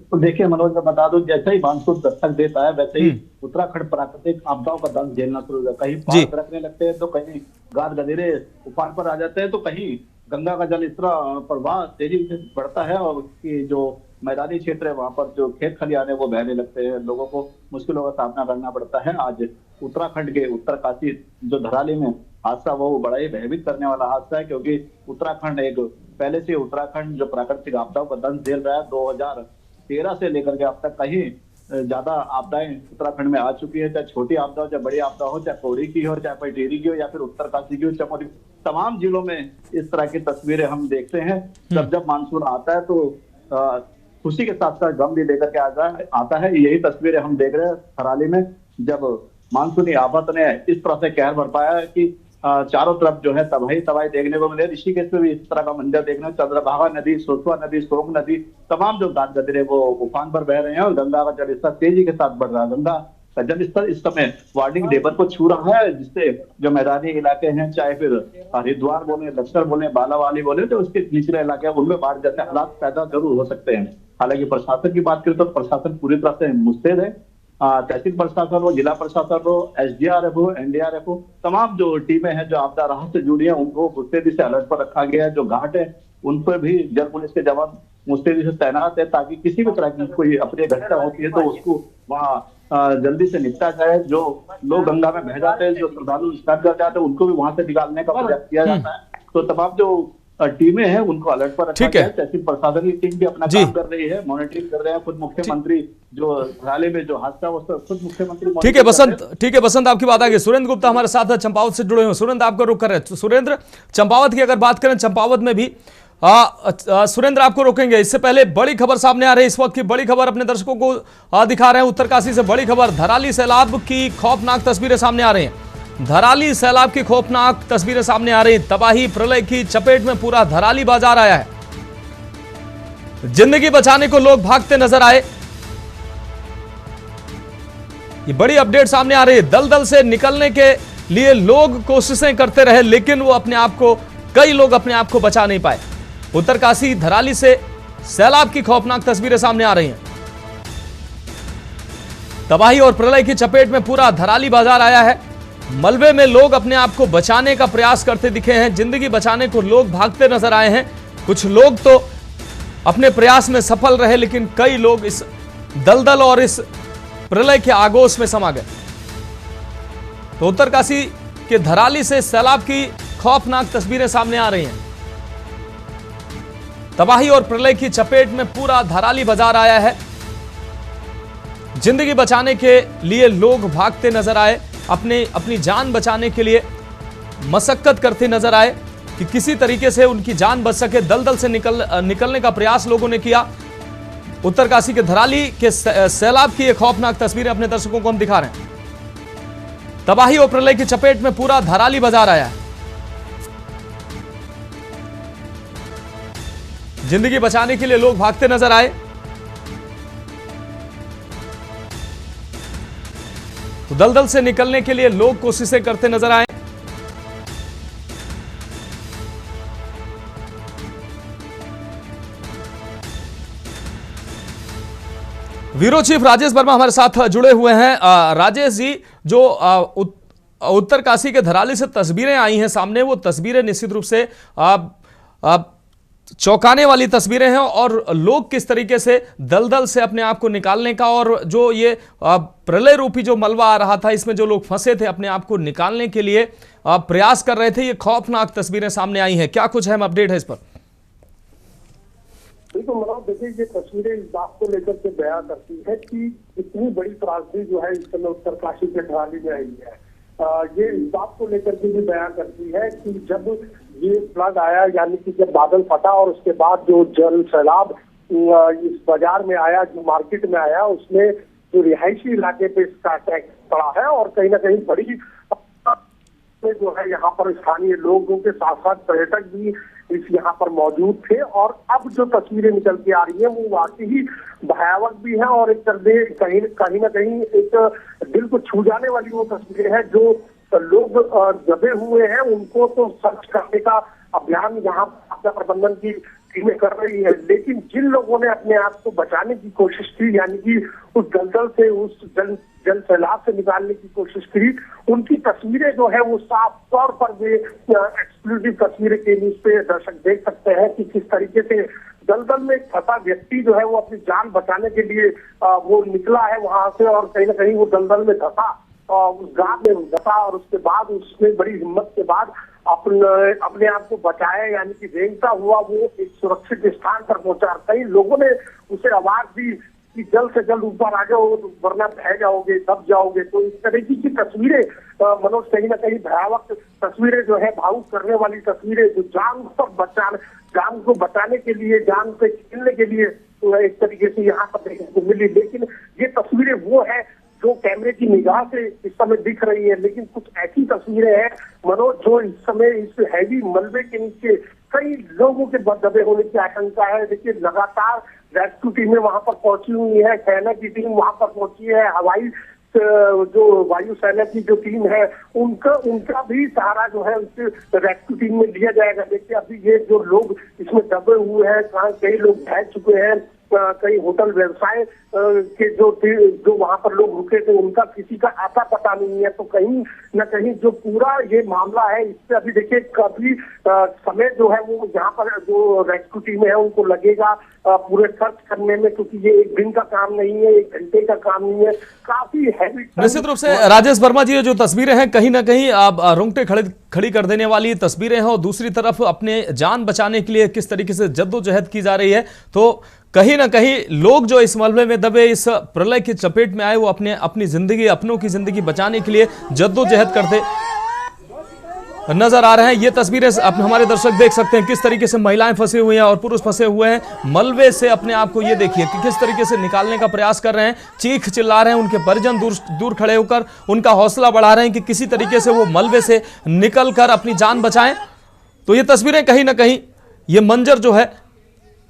तो देखिए मनोज, मैं बता दूं, जैसे ही मानसून दस्तक देता है वैसे ही उत्तराखंड प्राकृतिक आपदाओं का दंश झेलना शुरू हो जाता है। कहीं पहाड़ दरकने लगते हैं तो कहीं गाद गधेरे उफान पर आ जाते हैं, तो कहीं गंगा का जल इस तरह प्रवाह तेजी से बढ़ता है और उसकी जो मैदानी क्षेत्र है वहां पर जो खेत खलियान है वो बहने लगते हैं, लोगों को मुश्किलों का सामना करना पड़ता है। आज उत्तराखंड के उत्तरकाशी जो धराली में हादसा वो बड़ा ही भयभीत करने वाला हादसा है, क्योंकि उत्तराखंड एक पहले से उत्तराखंड जो प्राकृतिक आपदाओं का दंश झेल रहा है। 2013 से लेकर के अब तक कहीं ज्यादा आपदाएं उत्तराखंड में आ चुकी है, चाहे छोटी आपदा हो, चाहे बड़ी आपदा हो, चाहे पौड़ी की हो, चाहे पटेरी की हो, या फिर उत्तरकाशी की हो, चमोली, तमाम जिलों में इस तरह की तस्वीरें हम देखते हैं। जब मानसून आता है तो खुशी के साथ साथ गम भी लेकर के आता है। यही तस्वीरें हम देख रहे हैं थराली में, जब मानसूनी आफत ने इस तरह से कहर बरपाया है कि चारों तरफ जो है तबाही देखने को मिले। ऋषिकेश में भी इस तरह का मंजर देखना, चंद्रभागा नदी, सोसवा नदी, सोंग नदी, तमाम जो गाद गदरे वो उफान पर बह रहे हैं और गंगा का जलस्तर तेजी के साथ बढ़ रहा है। गंगा का जलस्तर इस समय वार्निंग लेवल को छू रहा है, जिससे जो मैदानी इलाके हैं, चाहे फिर हरिद्वार बोले, लक्सर बोले, बालावाली बोले, तो उसके निचले इलाके हैं उनमें बाढ़ जैसे हालात पैदा जरूर हो सकते हैं। हालांकि प्रशासन की बात करें तो प्रशासन पूरी तरह से मुस्तैद है। तहसील प्रशासन हो, जिला प्रशासन हो, SDRF हो, NDRF हो, तमाम जो टीमें हैं जो आपदा राहत से जुड़ी है उनको मुस्तैदी से अलर्ट पर रखा गया है। जो घाट है उन पर भी जल पुलिस के जवान मुस्तैदी से तैनात है, ताकि किसी भी तरह की कोई अपनी घटना होती है तो उसको वहाँ जल्दी से निपटा जाए। जो लोग गंगा में बह जाते हैं, जो श्रद्धालु स्नान कर जाते हैं, उनको भी वहां से निकालने का प्रयास किया जाता है। तो तमाम जो टीमें हैं उनको अलर्ट पर रखा गया है। तहसील प्रशासन की टीम भी अपना काम कर रही है, मॉनिटरिंग कर रहे हैं। खुद मुख्यमंत्री जो हाल में जो हादसा वो खुद मुख्यमंत्री। ठीक है बसंत, आपकी बात आ गई। सुरेंद्र गुप्ता हमारे साथ है, चंपावत से जुड़े हुए। सुरेंद्र, आपको रुक कर रहे हैं। सुरेंद्र, चंपावत की अगर बात करें, चंपावत में भी सुरेंद्र आपको रोकेंगे। इससे पहले बड़ी खबर सामने आ रही है, इस वक्त की बड़ी खबर अपने दर्शकों को दिखा रहे हैं। उत्तरकाशी से बड़ी खबर, धराली सैलाब की खौफनाक तस्वीरें सामने आ रही हैं। धराली सैलाब की खौफनाक तस्वीरें सामने आ रही, तबाही प्रलय की चपेट में पूरा धराली बाजार आया है। जिंदगी बचाने को लोग भागते नजर आए। ये बड़ी अपडेट सामने आ रही है। दलदल से निकलने के लिए लोग कोशिशें करते रहे, लेकिन वो कई लोग अपने आप को बचा नहीं पाए। उत्तरकाशी धराली से सैलाब की खौफनाक तस्वीरें सामने आ रही हैं। तबाही और प्रलय की चपेट में पूरा धराली बाजार आया है। मलबे में लोग अपने आप को बचाने का प्रयास करते दिखे हैं। जिंदगी बचाने को लोग भागते नजर आए हैं। कुछ लोग तो अपने प्रयास में सफल रहे, लेकिन कई लोग इस दलदल और इस प्रलय के आगोश में समा गए। तो उत्तरकाशी के धराली से सैलाब की खौफनाक तस्वीरें सामने आ रही हैं। तबाही और प्रलय की चपेट में पूरा धराली बाजार आया है। जिंदगी बचाने के लिए लोग भागते नजर आए, अपनी जान बचाने के लिए मशक्कत करते नजर आए कि किसी तरीके से उनकी जान बच सके। दलदल से निकलने का प्रयास लोगों ने किया। उत्तरकाशी के धराली के सैलाब की एक खौफनाक तस्वीरें अपने दर्शकों को हम दिखा रहे हैं। तबाही और प्रलय की चपेट में पूरा धराली बाजार आया है। जिंदगी बचाने के लिए लोग भागते नजर आए। तो दलदल से निकलने के लिए लोग कोशिशें करते नजर आए। ब्यूरो चीफ राजेश वर्मा हमारे साथ जुड़े हुए हैं। राजेश जी, जो उत्तरकाशी के धराली से तस्वीरें आई हैं सामने, वो तस्वीरें निश्चित रूप से चौंकाने वाली तस्वीरें हैं, और लोग किस तरीके से दलदल से अपने आप को निकालने का, और जो ये प्रलय रूपी जो मलबा आ रहा था, इसमें जो लोग फंसे थे, अपने आप को निकालने के लिए प्रयास कर रहे थे। ये खौफनाक तस्वीरें सामने आई हैं। क्या कुछ अहम अपडेट है इस पर? बिल्कुल मनोज, देखिए ये तस्वीरें इस बात को लेकर के बयां करती है कि इतनी बड़ी त्रासदी जो है इस समय उत्तरकाशी के धराली में आई है। ये इस बात को लेकर के भी बयां करती है कि जब ये फ्लड आया, यानी कि जब बादल फटा और उसके बाद जो जल सैलाब इस बाजार में आया, जो मार्केट में आया, उसमें जो रिहायशी इलाके पे इसका अटैक पड़ा है। और कहीं ना कहीं बड़ी जो है यहाँ पर स्थानीय लोगों के साथ साथ पर्यटक भी इस यहाँ पर मौजूद थे। और अब जो तस्वीरें निकल के आ रही है वो वाकई ही भयावह भी है, और एक कहीं ना कहीं एक दिल को छू जाने वाली वो तस्वीरें हैं। जो लोग दबे हुए हैं उनको तो सर्च करने का अभियान यहाँ आपदा प्रबंधन की टीमें कर रही है, लेकिन जिन लोगों ने अपने आप को बचाने की कोशिश की, यानी कि उस दलदल से, उस जल सैलाब से निकालने की कोशिश की, उनकी तस्वीरें जो है वो साफ तौर पर वे एक्सक्लूसिव तस्वीरें के न्यूज पे दर्शक देख सकते हैं कि किस तरीके से दलदल में फंसा व्यक्ति जो है वो अपनी जान बचाने के लिए वो निकला है वहां से, और कहीं ना कहीं वो दलदल में धंसा, उस गांव में धंसा, और उसके बाद उसने बड़ी हिम्मत के बाद अपने आप को बचाया, यानी कि रेंगता हुआ वो एक सुरक्षित स्थान पर पहुंचा। कई लोगों ने उसे आवाज दी कि जल्द से जल्द ऊपर आ जाओ वरना बह जाओगे, दब जाओगे। तो इस तरह की तस्वीरें मनोज कहीं ना कहीं भयावह तस्वीरें जो है, भावुक करने वाली तस्वीरें, जो जान को बचाने के लिए, जान से खेलने के लिए तो एक तरीके से यहाँ पर देखने को मिली। लेकिन ये तस्वीरें वो है जो कैमरे की निगाह से इस समय दिख रही है, लेकिन कुछ ऐसी तस्वीरें हैं मनोज जो इस समय इस हैवी मलबे के नीचे कई लोगों के दबे होने की आशंका है। देखिए लगातार रेस्क्यू टीमें वहां पर पहुंची हुई है, सेना की टीम वहां पर पहुंची है, हवाई जो वायुसेना की जो टीम है उनका भी सहारा जो है उस रेस्क्यू टीम में लिया जाएगा। देखिए अभी ये जो लोग इसमें दबे हुए हैं, कई लोग बह चुके हैं, कई होटल व्यवसाय के जो वहां पर लोग रुके थे उनका किसी का आता पता नहीं है। तो कहीं न कहीं जो पूरा ये मामला है इससे अभी देखिए काफी समय जो है वो यहाँ पर जो रेस्क्यू टीम है उनको लगेगा पूरे सर्च करने में, क्योंकि ये एक दिन का काम नहीं है, एक घंटे का काम नहीं है, काफी हैवी। निश्चित रूप से राजेश वर्मा जी, जो तस्वीरें हैं कहीं ना कहीं रोंगटे खड़ी कर देने वाली तस्वीरें हैं, और दूसरी तरफ अपने जान बचाने के लिए किस तरीके से जद्दोजहद की जा रही है। तो कहीं ना कहीं लोग जो इस मलबे में दबे, इस प्रलय की चपेट में आए, वो अपनी जिंदगी, अपनों की जिंदगी बचाने के लिए जद्दोजहद करते नजर आ रहे हैं। ये तस्वीरें हमारे दर्शक देख सकते हैं किस तरीके से महिलाएं फंसी हुई हैं और पुरुष फंसे हुए हैं मलबे से अपने आप को। ये देखिए कि किस तरीके से निकालने का प्रयास कर रहे हैं, चीख चिल्ला रहे हैं, उनके परिजन दूर खड़े होकर उनका हौसला बढ़ा रहे हैं कि किसी तरीके से वो मलबे से निकल कर अपनी जान बचाएं। तो ये तस्वीरें कहीं ना कहीं, ये मंजर जो है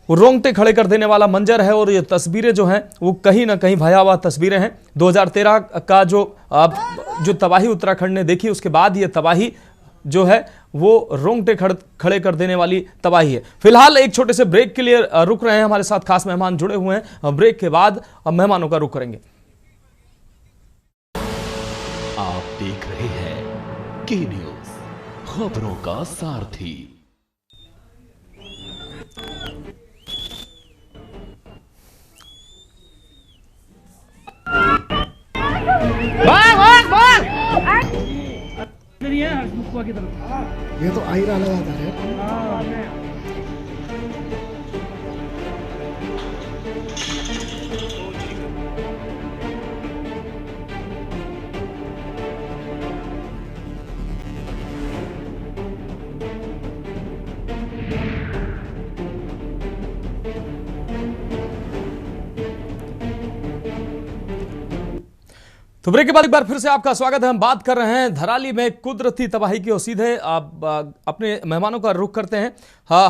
वो रोंगटे खड़े कर देने वाला मंजर है, और ये तस्वीरें जो हैं वो कहीं ना कहीं भयावह तस्वीरें हैं। 2013 का जो तबाही उत्तराखंड ने देखी, उसके बाद ये तबाही जो है वो रोंगटे खड़े कर देने वाली तबाही है। फिलहाल एक छोटे से ब्रेक के लिए रुक रहे हैं, हमारे साथ खास मेहमान जुड़े हुए हैं। ब्रेक के बाद मेहमानों का रुख करेंगे। आप देख रहे हैं के न्यूज, खबरों का सारथी। की तरफ ये तो आ ही रहा लगातार है। तो ब्रेक के बाद एक बार फिर से आपका स्वागत है। हम बात कर रहे हैं धराली में कुदरती तबाही की, और सीधे अपने मेहमानों का रुख करते हैं।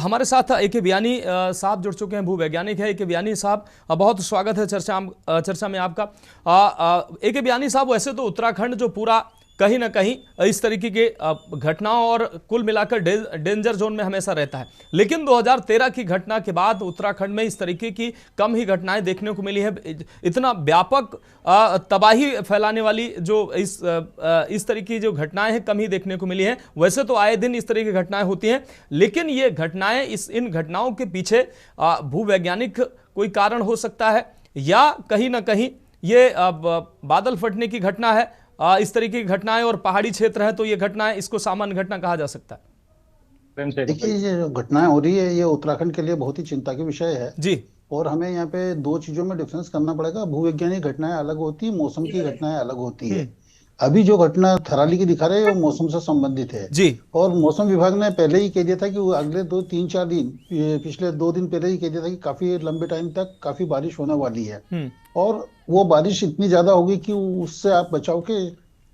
हमारे साथ ए.के. बियानी साहब जुड़ चुके हैं, भूवैज्ञानिक है। ए.के. बियानी साहब, बहुत स्वागत है चर्चा में आपका। ए.के. बियानी साहब, वैसे तो उत्तराखंड जो पूरा कहीं ना कहीं इस तरीके के घटनाओं और कुल मिलाकर डेंजर जोन में हमेशा रहता है, लेकिन 2013 की घटना के बाद उत्तराखंड में इस तरीके की कम ही घटनाएं देखने को मिली है। इतना व्यापक तबाही फैलाने वाली जो इस तरीके की जो घटनाएं हैं कम ही देखने को मिली हैं। वैसे तो आए दिन इस तरह की घटनाएं होती हैं, लेकिन ये घटनाएं, इन घटनाओं के पीछे भूवैज्ञानिक कोई कारण हो सकता है, या कहीं ना कहीं ये बादल फटने की घटना है, इस तरीके की घटनाएं, और पहाड़ी क्षेत्र है तो ये घटनाएं, इसको सामान्य घटना कहा जा सकता है। देखिए, ये जो घटनाएं हो रही है ये उत्तराखंड के लिए बहुत ही चिंता की विषय है जी, और हमें यहाँ पे दो चीजों में डिफरेंस करना पड़ेगा। भूवैज्ञानिक घटनाएं अलग होती है, मौसम की घटनाएं अलग होती है। अभी जो घटना थराली की दिखा रहे हैं वो मौसम से संबंधित है जी, और मौसम विभाग ने पहले ही कह दिया था कि वो अगले 2-3-4 दिन, पिछले 2 दिन पहले ही कह दिया था कि काफी लंबे टाइम तक काफी बारिश होने वाली है, और वो बारिश इतनी ज्यादा होगी कि उससे आप बचाव के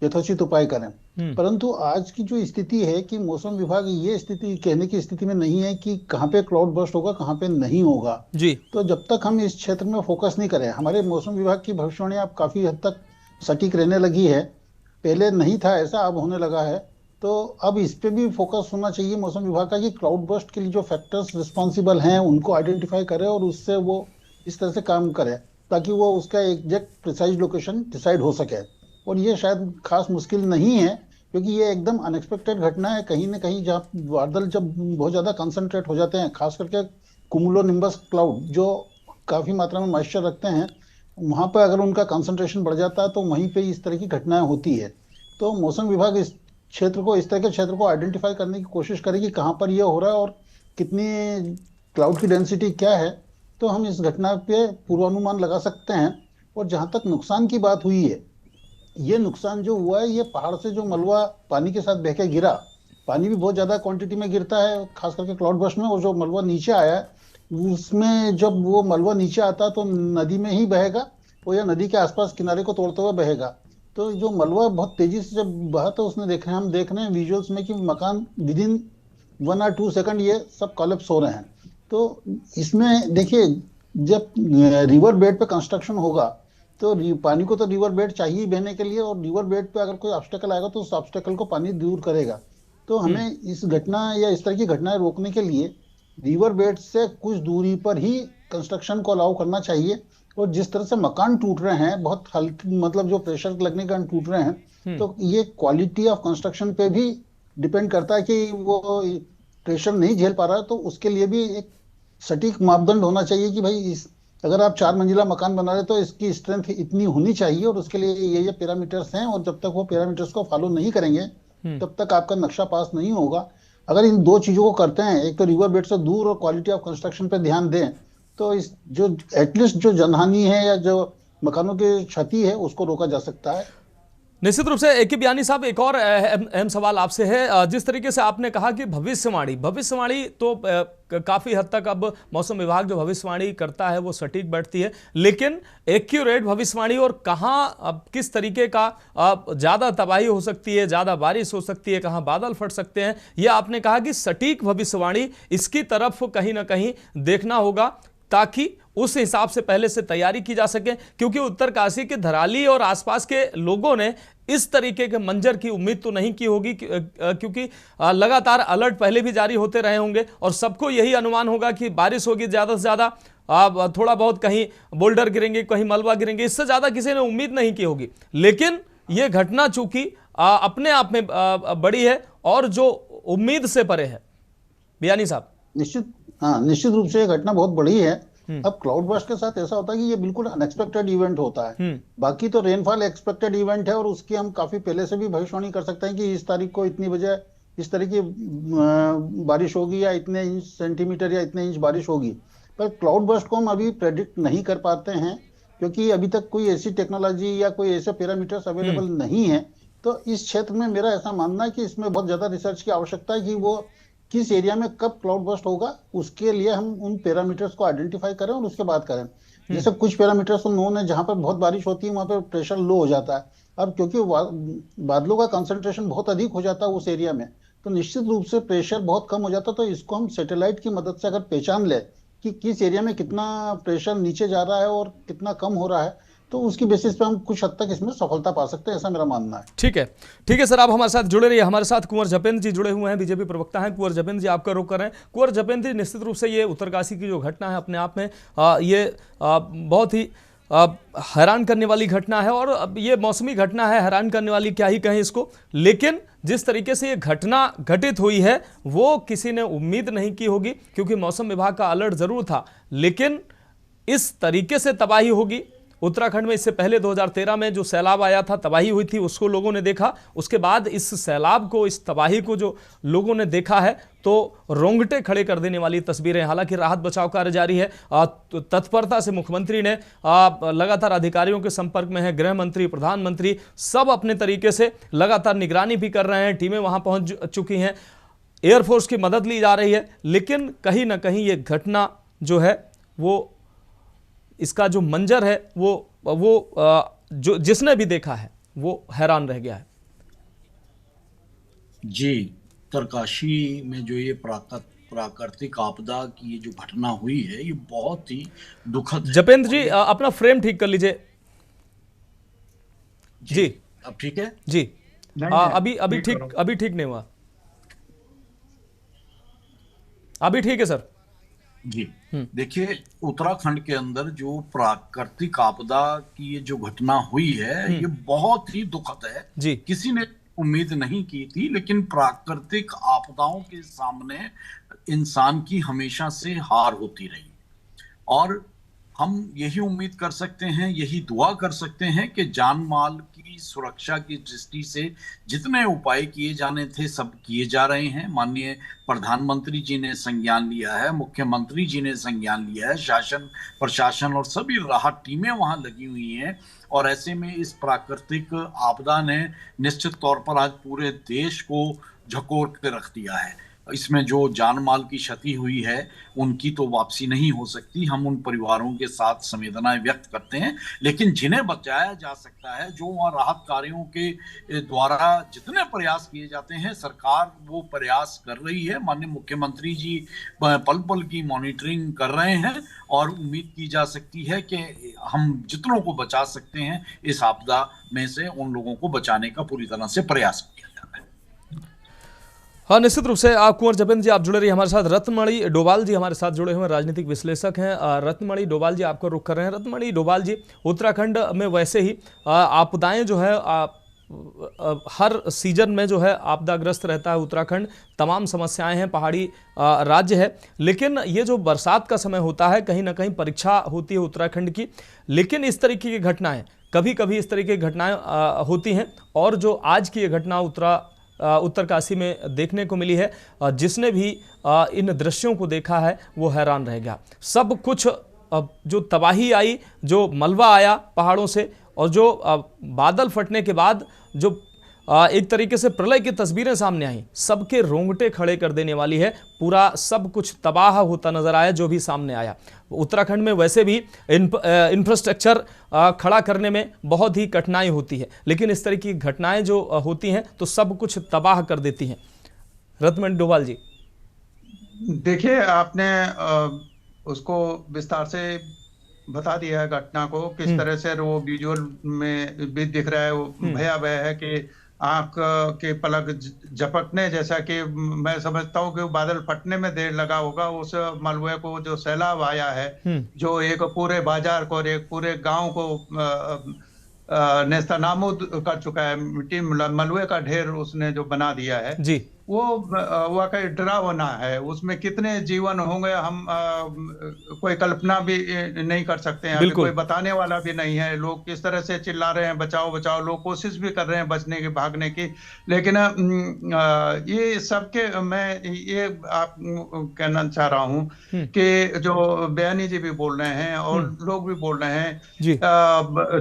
यथोचित उपाय करें। परंतु आज की जो स्थिति है कि मौसम विभाग ये स्थिति कहने की स्थिति में नहीं है कि कहाँ पे क्लाउड बर्स्ट होगा, कहाँ पे नहीं होगा जी। तो जब तक हम इस क्षेत्र में फोकस नहीं करें, हमारे मौसम विभाग की भविष्यवाणी अब काफी हद तक सटीक रहने लगी है, पहले नहीं था ऐसा, अब होने लगा है। तो अब इस पे भी फोकस होना चाहिए मौसम विभाग का कि क्लाउड बर्स्ट के लिए जो फैक्टर्स रिस्पॉन्सिबल हैं उनको आइडेंटिफाई करे और उससे वो इस तरह से काम करे ताकि वो उसका एग्जैक्ट प्रिसाइज लोकेशन डिसाइड हो सके। और ये शायद खास मुश्किल नहीं है क्योंकि ये एकदम अनएक्सपेक्टेड घटना है। कहीं ना कहीं जहाँ बादल जब बहुत ज्यादा कंसंट्रेट हो जाते हैं, खास करके कुमुलोनिम्बस क्लाउड जो काफी मात्रा में मॉइस्चर रखते हैं, वहां पर अगर उनका कंसंट्रेशन बढ़ जाता है तो वहीं पे इस तरह की घटनाएं होती है। तो मौसम विभाग इस तरह के क्षेत्र को आइडेंटिफाई करने की कोशिश करेगी कहाँ पर ये हो रहा है और कितनी क्लाउड की डेंसिटी क्या है, तो हम इस घटना पे पूर्वानुमान लगा सकते हैं। और जहां तक नुकसान की बात हुई है, ये नुकसान जो हुआ है ये पहाड़ से जो मलबा पानी के साथ बह के गिरा, पानी भी बहुत ज्यादा क्वांटिटी में गिरता है खास करके क्लाउड बर्स्ट में, और जो मलबा नीचे आया है उसमें जब वो मलबा नीचे आता तो नदी में ही बहेगा और या नदी के आसपास किनारे को तोड़ते हुए बहेगा। तो जो मलबा बहुत तेजी से जब बहा तो हम देख रहे हैं विजुअल्स में कि मकान विदिन 1 or 2 सेकंड ये सब कॉलेप्स हो रहे हैं। तो इसमें देखिए जब रिवर बेड पे कंस्ट्रक्शन होगा तो पानी को तो रिवर बेड चाहिए बहने के लिए, और रिवर बेड पे अगर कोई ऑब्स्टेकल आएगा तो उस ऑब्स्टेकल को पानी दूर करेगा। तो हमें इस घटना या इस तरह की घटनाएं रोकने के लिए रिवर बेड से कुछ दूरी पर ही कंस्ट्रक्शन को अलाउ करना चाहिए। और जिस तरह से मकान टूट रहे हैं, बहुत हल्की मतलब जो प्रेशर लगने के कारण टूट रहे हैं, तो ये क्वालिटी ऑफ कंस्ट्रक्शन पे भी डिपेंड करता है कि वो प्रेशर नहीं झेल पा रहा है। तो उसके लिए भी एक सटीक मापदंड होना चाहिए कि भाई अगर आप 4 मंजिला मकान बना रहे तो इसकी स्ट्रेंथ इतनी होनी चाहिए और उसके लिए ये पैरामीटर्स हैं, और जब तक वो पैरामीटर्स को फॉलो नहीं करेंगे तब तक आपका नक्शा पास नहीं होगा। अगर इन 2 चीजों को करते हैं, एक तो रिवर बेड से दूर और क्वालिटी ऑफ कंस्ट्रक्शन पे ध्यान दें, तो इस जो एटलीस्ट जो जनहानि है या जो मकानों की क्षति है उसको रोका जा सकता है। निश्चित रूप से एके बियानी साहब, एक और अहम सवाल आपसे है। जिस तरीके से आपने कहा कि भविष्यवाणी तो काफी हद तक अब मौसम विभाग जो भविष्यवाणी करता है वो सटीक बैठती है, लेकिन एक्यूरेट भविष्यवाणी और कहाँ अब किस तरीके का ज्यादा तबाही हो सकती है, ज्यादा बारिश हो सकती है, कहाँ बादल फट सकते हैं, ये आपने कहा कि सटीक भविष्यवाणी इसकी तरफ कहीं ना कहीं देखना होगा ताकि उस हिसाब से पहले से तैयारी की जा सके। क्योंकि उत्तरकाशी के धराली और आसपास के लोगों ने इस तरीके के मंजर की उम्मीद तो नहीं की होगी, क्योंकि लगातार अलर्ट पहले भी जारी होते रहे होंगे और सबको यही अनुमान होगा कि बारिश होगी ज़्यादा से ज़्यादा, थोड़ा बहुत कहीं बोल्डर गिरेंगे, कहीं मलबा गिरेंगे, इससे ज़्यादा किसी ने उम्मीद नहीं की होगी। लेकिन ये घटना चूंकि अपने आप में बड़ी है और जो उम्मीद से परे है। बियानी साहब, निश्चित रूप से ये घटना बहुत बड़ी है। अब क्लाउड बर्स्ट के साथ ऐसा होता है कि ये बिल्कुल अनएक्सपेक्टेड इवेंट होता है। बाकी तो रेनफॉल एक्सपेक्टेड इवेंट है और उसकी हम काफी पहले से भी भविष्यवाणी कर सकते हैं कि इस तारीख को इतनी बजे इस तरह की बारिश होगी या इतने इंच सेंटीमीटर या इतने इंच बारिश होगी। पर क्लाउड बर्स्ट को हम अभी प्रेडिक्ट नहीं कर पाते हैं क्योंकि अभी तक कोई ऐसी टेक्नोलॉजी या कोई ऐसे पैरामीटर्स अवेलेबल नहीं है। तो इस क्षेत्र में मेरा ऐसा मानना है कि इसमें बहुत ज्यादा रिसर्च की आवश्यकता है कि वो किस एरिया में कब क्लाउड बर्स्ट होगा, उसके लिए हम उन पैरामीटर्स को आइडेंटिफाई करें और उसके बाद करें। जैसे कुछ पैरामीटर्स तो नोन है, जहां पर बहुत बारिश होती है वहां पर प्रेशर लो हो जाता है। अब क्योंकि बादलों का कंसंट्रेशन बहुत अधिक हो जाता है उस एरिया में, तो निश्चित रूप से प्रेशर बहुत कम हो जाता है। तो इसको हम सैटेलाइट की मदद से अगर पहचान ले कि किस एरिया में कितना प्रेशर नीचे जा रहा है और कितना कम हो रहा है, तो उसकी बेसिस पे हम कुछ हद तक इसमें सफलता पा सकते हैं, ऐसा मेरा मानना है। ठीक है सर, आप हमारे साथ जुड़े रहिए। हमारे साथ कुंवर जपेंद्र जी जुड़े हुए हैं, बीजेपी प्रवक्ता हैं। कुंवर जपेंद्र जी, आपका रुख कर रहे हैं। कुंवर जपेंद्र जी, निश्चित रूप से ये उत्तरकाशी की जो घटना है अपने आप में ये बहुत ही हैरान करने वाली घटना है और अब ये मौसमी घटना है, हैरान करने वाली क्या ही कहें इसको। लेकिन जिस तरीके से ये घटना घटित हुई है वो किसी ने उम्मीद नहीं की होगी, क्योंकि मौसम विभाग का अलर्ट जरूर था, लेकिन इस तरीके से तबाही होगी। उत्तराखंड में इससे पहले 2013 में जो सैलाब आया था, तबाही हुई थी, उसको लोगों ने देखा। उसके बाद इस सैलाब को, इस तबाही को जो लोगों ने देखा है तो रोंगटे खड़े कर देने वाली तस्वीरें। हालांकि राहत बचाव कार्य जारी है, तत्परता से मुख्यमंत्री ने लगातार अधिकारियों के संपर्क में है, गृह मंत्री, प्रधानमंत्री सब अपने तरीके से लगातार निगरानी भी कर रहे हैं, टीमें वहां पहुंच चुकी हैं, एयरफोर्स की मदद ली जा रही है। लेकिन कहीं ना कहीं ये घटना जो है वो, इसका जो मंजर है वो जो जिसने भी देखा है वो हैरान रह गया है। जी, उत्तरकाशी में जो ये प्राकृतिक आपदा की ये जो घटना हुई है ये बहुत ही दुखद। जपेंद्र जी, अपना फ्रेम ठीक कर लीजिए। जी अब ठीक है जी। अभी ठीक नहीं हुआ, अभी ठीक है सर जी। देखिए, उत्तराखंड के अंदर जो प्राकृतिक आपदा की ये जो घटना हुई है ये बहुत ही दुखद है जी। किसी ने उम्मीद नहीं की थी, लेकिन प्राकृतिक आपदाओं के सामने इंसान की हमेशा से हार होती रही, और हम यही उम्मीद कर सकते हैं, यही दुआ कर सकते हैं कि जान माल की सुरक्षा की दृष्टि से जितने उपाय किए जाने थे सब किए जा रहे हैं। माननीय प्रधानमंत्री जी ने संज्ञान लिया है, मुख्यमंत्री जी ने संज्ञान लिया है, शासन प्रशासन और सभी राहत टीमें वहां लगी हुई हैं। और ऐसे में इस प्राकृतिक आपदा ने निश्चित तौर पर आज पूरे देश को झकोर के रख दिया है। इसमें जो जान माल की क्षति हुई है उनकी तो वापसी नहीं हो सकती, हम उन परिवारों के साथ संवेदनाएं व्यक्त करते हैं, लेकिन जिन्हें बचाया जा सकता है, जो वहाँ राहत कार्यों के द्वारा जितने प्रयास किए जाते हैं, सरकार वो प्रयास कर रही है। माननीय मुख्यमंत्री जी पल पल की मॉनिटरिंग कर रहे हैं और उम्मीद की जा सकती है कि हम जितनों को बचा सकते हैं इस आपदा में से उन लोगों को बचाने का पूरी तरह से प्रयास किया। हाँ, निश्चित रूप से कुंवर जपेंद्र जी आप जुड़े रहिए हमारे साथ। रत्नमणि डोभाल जी हमारे साथ जुड़े हुए राजनीतिक विश्लेषक हैं। रत्नमणि डोभाल जी आपको रुख कर रहे हैं। रत्नमणि डोभाल जी, उत्तराखंड में वैसे ही आपदाएं जो है हर सीजन में जो है आपदाग्रस्त रहता है उत्तराखंड, तमाम समस्याएं हैं, पहाड़ी राज्य है, लेकिन ये जो बरसात का समय होता है कहीं ना कहीं परीक्षा होती है उत्तराखंड की। लेकिन इस तरीके की घटनाएं कभी कभी इस तरीके की घटनाएं होती हैं, और जो आज की ये घटना उत्तरकाशी में देखने को मिली है, जिसने भी इन दृश्यों को देखा है वो हैरान रह गया। सब कुछ जो तबाही आई, जो मलबा आया पहाड़ों से, और जो बादल फटने के बाद जो एक तरीके से प्रलय की तस्वीरें सामने आई, सबके रोंगटे खड़े कर देने वाली है। पूरा सब कुछ तबाह होता नजर आया जो भी सामने आया। उत्तराखंड में वैसे भी इंफ्रास्ट्रक्चर खड़ा करने में बहुत ही कठिनाई होती है, लेकिन इस तरह की घटनाएं जो होती हैं तो सब कुछ तबाह कर देती हैं। रत्नमणि डोभाल जी, देखिए आपने उसको विस्तार से बता दिया है घटना को, किस तरह से वो विजुअल में भी दिख रहा है, वो भयावह है कि आंख के पलक झपकने जैसा कि मैं समझता हूँ कि बादल फटने में देर लगा होगा। उस मलबे को जो सैलाब आया है, जो एक पूरे बाजार को और एक पूरे गांव को नेस्तनाबूद कर चुका है, मिट्टी मलबे का ढेर उसने जो बना दिया है जी, वो वाकई डरावना है। उसमें कितने जीवन होंगे हम कोई कल्पना भी नहीं कर सकते हैं, कोई बताने वाला भी नहीं है। लोग किस तरह से चिल्ला रहे हैं बचाओ बचाओ, लोग कोशिश भी कर रहे हैं बचने की, भागने की, लेकिन ये सबके मैं ये आप कहना चाह रहा हूँ कि जो बयानी जी भी बोल रहे हैं और लोग भी बोल रहे हैं,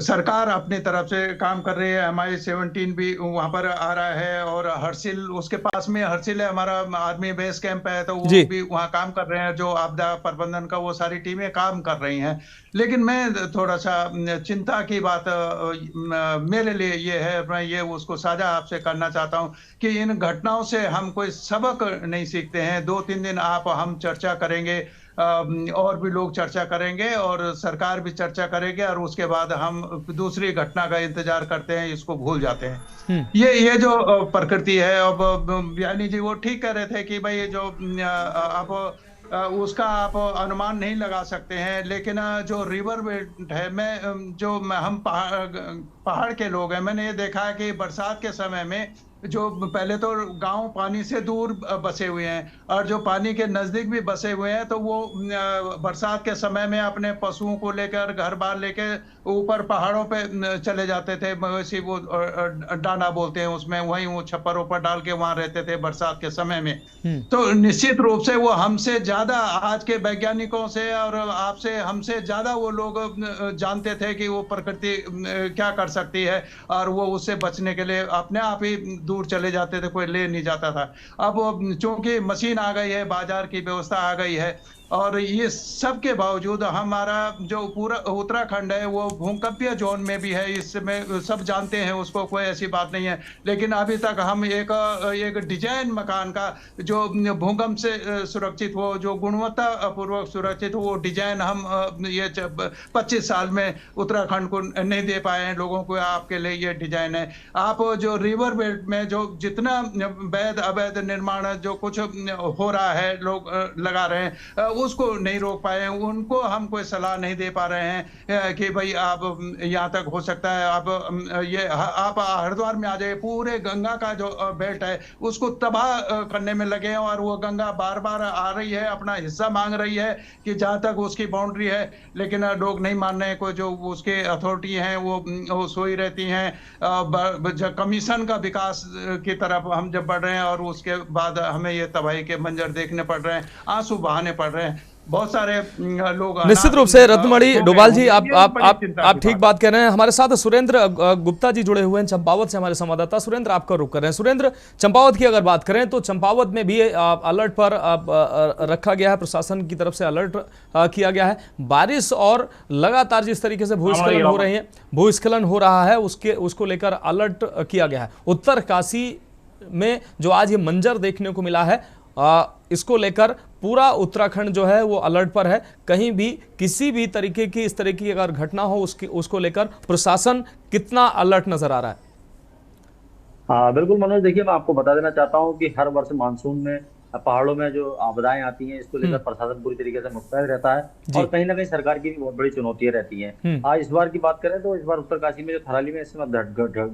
सरकार अपनी तरफ से काम कर रही है। MI-17 भी वहां पर आ रहा है, और हर्सिल उसके पास में हर्सिल है, हमारा आर्मी बेस कैंप है, तो वो भी वहां काम कर रहे हैं। जो आपदा प्रबंधन का वो सारी टीमें काम कर रही हैं। लेकिन मैं थोड़ा सा चिंता की बात मेरे लिए ये है, मैं ये उसको साझा आपसे करना चाहता हूं कि इन घटनाओं से हम कोई सबक नहीं सीखते हैं। 2-3 दिन हम चर्चा करेंगे, और भी लोग चर्चा करेंगे और सरकार भी चर्चा करेगी, और उसके बाद हम दूसरी घटना का इंतजार करते हैं, इसको भूल जाते हैं। ये जो प्रकृति है, अब यानी जी वो ठीक कह रहे थे कि भाई जो आप उसका आप अनुमान नहीं लगा सकते हैं, लेकिन जो रिवर बेल्ट है, हम पहाड़ के लोग हैं, मैंने ये देखा है कि बरसात के समय में जो पहले तो गांव पानी से दूर बसे हुए हैं, और जो पानी के नजदीक भी बसे हुए हैं, तो वो बरसात के समय में अपने पशुओं को लेकर घर बार लेकर ऊपर पहाड़ों पे चले जाते थे। मवेशी वो डाना बोलते हैं उसमें, वहीं वो छप्पर ऊपर डाल के वहां रहते थे बरसात के समय में। तो निश्चित रूप से वो हमसे ज्यादा, आज के वैज्ञानिकों से और आपसे हमसे ज्यादा वो लोग जानते थे कि वो प्रकृति क्या कर सकती है, और वो उससे बचने के लिए अपने आप ही दूर चले जाते थे, कोई ले नहीं जाता था। अब चूंकि मशीन आ गई है, बाजार की व्यवस्था आ गई है, और ये सब के बावजूद हमारा जो पूरा उत्तराखंड है वो भूकंपीय जोन में भी है, इसमें सब जानते हैं उसको, कोई ऐसी बात नहीं है। लेकिन अभी तक हम एक डिजाइन मकान का जो भूकंप से सुरक्षित हो, जो गुणवत्ता पूर्वक सुरक्षित हो, वो डिजाइन हम ये 25 साल में उत्तराखंड को नहीं दे पाए हैं लोगों को। आपके लिए ये डिजाइन है। आप जो रिवर बेल्ट में जो जितना वैध अवैध निर्माण जो कुछ हो रहा है, लोग लगा रहे हैं, उसको नहीं रोक पाए। उनको हम कोई सलाह नहीं दे पा रहे हैं कि भाई आप यहाँ तक हो सकता है, आप हरिद्वार में आ जाइए। पूरे गंगा का जो बेल्ट है उसको तबाह करने में लगे हैं, और वो गंगा बार बार आ रही है, अपना हिस्सा मांग रही है कि जहाँ तक उसकी बाउंड्री है, लेकिन लोग नहीं मान रहे हैं। कोई जो उसके अथॉरिटी हैं वो सोई रहती हैं। कमीशन का विकास की तरफ हम जब बढ़ रहे हैं और उसके बाद हमें ये तबाही के मंजर देखने पड़ रहे हैं, आंसू बहाने पड़ रहे हैं। बहुत सारे लोग निश्चित रूप से रत्नमणि डोभाल जी आप ठीक बात कह रहे हैं। हमारे साथ सुरेंद्र गुप्ता जी जुड़े हुए हैं चंपावत से, हमारे संवाददाता। सुरेंद्र, आपका रुख कर रहे हैं। सुरेंद्र, चंपावत की अगर बात करें तो चंपावत में भी अलर्ट पर रखा गया है, प्रशासन की तरफ से अलर्ट किया गया है। बारिश और लगातार जिस तरीके से भूस्खलन हो रही है, भूस्खलन हो रहा है, उसको लेकर अलर्ट किया गया है। उत्तरकाशी में जो आज ये मंजर देखने को मिला है, इसको लेकर पूरा उत्तराखंड जो है वो अलर्ट पर है। कहीं भी किसी भी तरीके की इस तरह की अगर घटना हो उसको लेकर प्रशासन कितना अलर्ट नजर आ रहा है? हाँ बिल्कुल मनोज, देखिए मैं आपको बता देना चाहता हूँ कि हर वर्ष मानसून में पहाड़ों में जो आपदाएं आती हैं, इसको लेकर प्रशासन पूरी तरीके से मुस्तैद रहता है, और कहीं ना कहीं सरकार की भी बहुत बड़ी चुनौतियां रहती हैं। आज इस बार की बात करें तो इस बार उत्तरकाशी में जो थराली में इस समय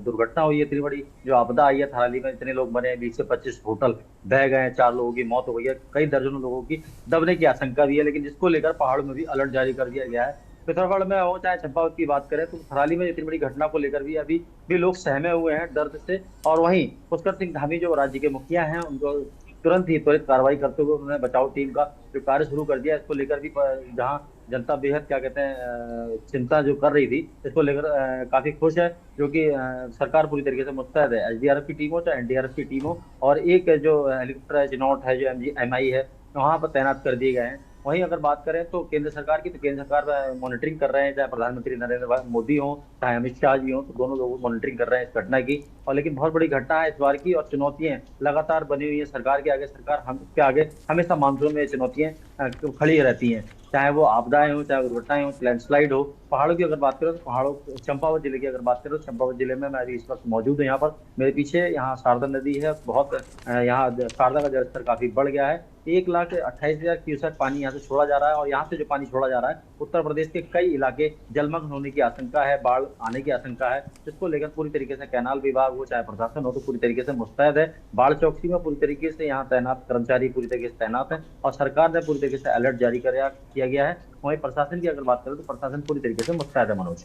दुर्घटना हुई है, इतनी बड़ी जो आपदा आई है थराली में, इतने लोग मरे हैं, 20 से 25 होटल बह गए हैं, 4 लोगों की मौत हो गई है, कई दर्जनों लोगों की दबने की आशंका भी है। लेकिन जिसको लेकर पहाड़ों में भी अलर्ट जारी कर दिया गया है। पिथौरागढ़ में हो चाहे चंपावत की बात करें तो थराली में इतनी बड़ी घटना को लेकर भी अभी भी लोग सहमे हुए हैं दर्द से। और वहीं पुष्कर सिंह धामी जो राज्य के मुखिया हैं, उनको तुरंत ही त्वरित कार्रवाई करते हुए उन्होंने बचाव टीम का जो कार्य शुरू कर दिया। इसको लेकर भी जहां जनता बेहद क्या कहते हैं चिंता जो कर रही थी, इसको लेकर काफी खुश है, जो कि सरकार पूरी तरीके से मुस्तैद है। एसडीआरएफ की टीम हो चाहे एनडीआरएफ की टीम हो, और एक जो हेलीकॉप्टर है चिनॉट है, जो MI है, वहां पर तैनात कर दिए गए हैं। वहीं अगर बात करें तो केंद्र सरकार की, तो केंद्र सरकार मॉनिटरिंग कर रहे हैं, चाहे प्रधानमंत्री नरेंद्र मोदी हो चाहे अमित शाह जी हो, तो दोनों लोग मॉनिटरिंग कर रहे हैं इस घटना की। और लेकिन बहुत बड़ी घटना है इस बार की, और चुनौतियां लगातार बनी हुई है सरकार के आगे। सरकार के आगे हमेशा मानसून में चुनौतियां खड़ी रहती हैं, चाहे वो आपदाएं हो, चाहे दुर्घटनाएं हो, लैंडस्लाइड हो। पहाड़ों की अगर बात करें तो पहाड़ों, चंपावत जिले की अगर बात करें तो चंपावत जिले में मैं अभी इस वक्त मौजूद हूँ। यहाँ पर मेरे पीछे यहाँ शारदा नदी है, बहुत यहाँ शारदा का जलस्तर काफी बढ़ गया है। 1,28,000 क्यूसेक पानी यहाँ से छोड़ा जा रहा है, और यहाँ से जो पानी छोड़ा जा रहा है, उत्तर प्रदेश के कई इलाके जलमग्न होने की आशंका है, बाढ़ आने की आशंका है, जिसको लेकर पूरी तरीके से कैनाल विभाग हो चाहे प्रशासन हो, तो पूरी तरीके से मुस्तैद है। बाढ़ चौकसी में पूरी तरीके से यहाँ तैनात कर्मचारी पूरी तरीके से तैनात है, और सरकार ने पूरी तरीके से अलर्ट जारी किया गया है। वहीं प्रशासन की अगर बात करें तो प्रशासन पूरी तरीके से मुस्तैद है। मनोज,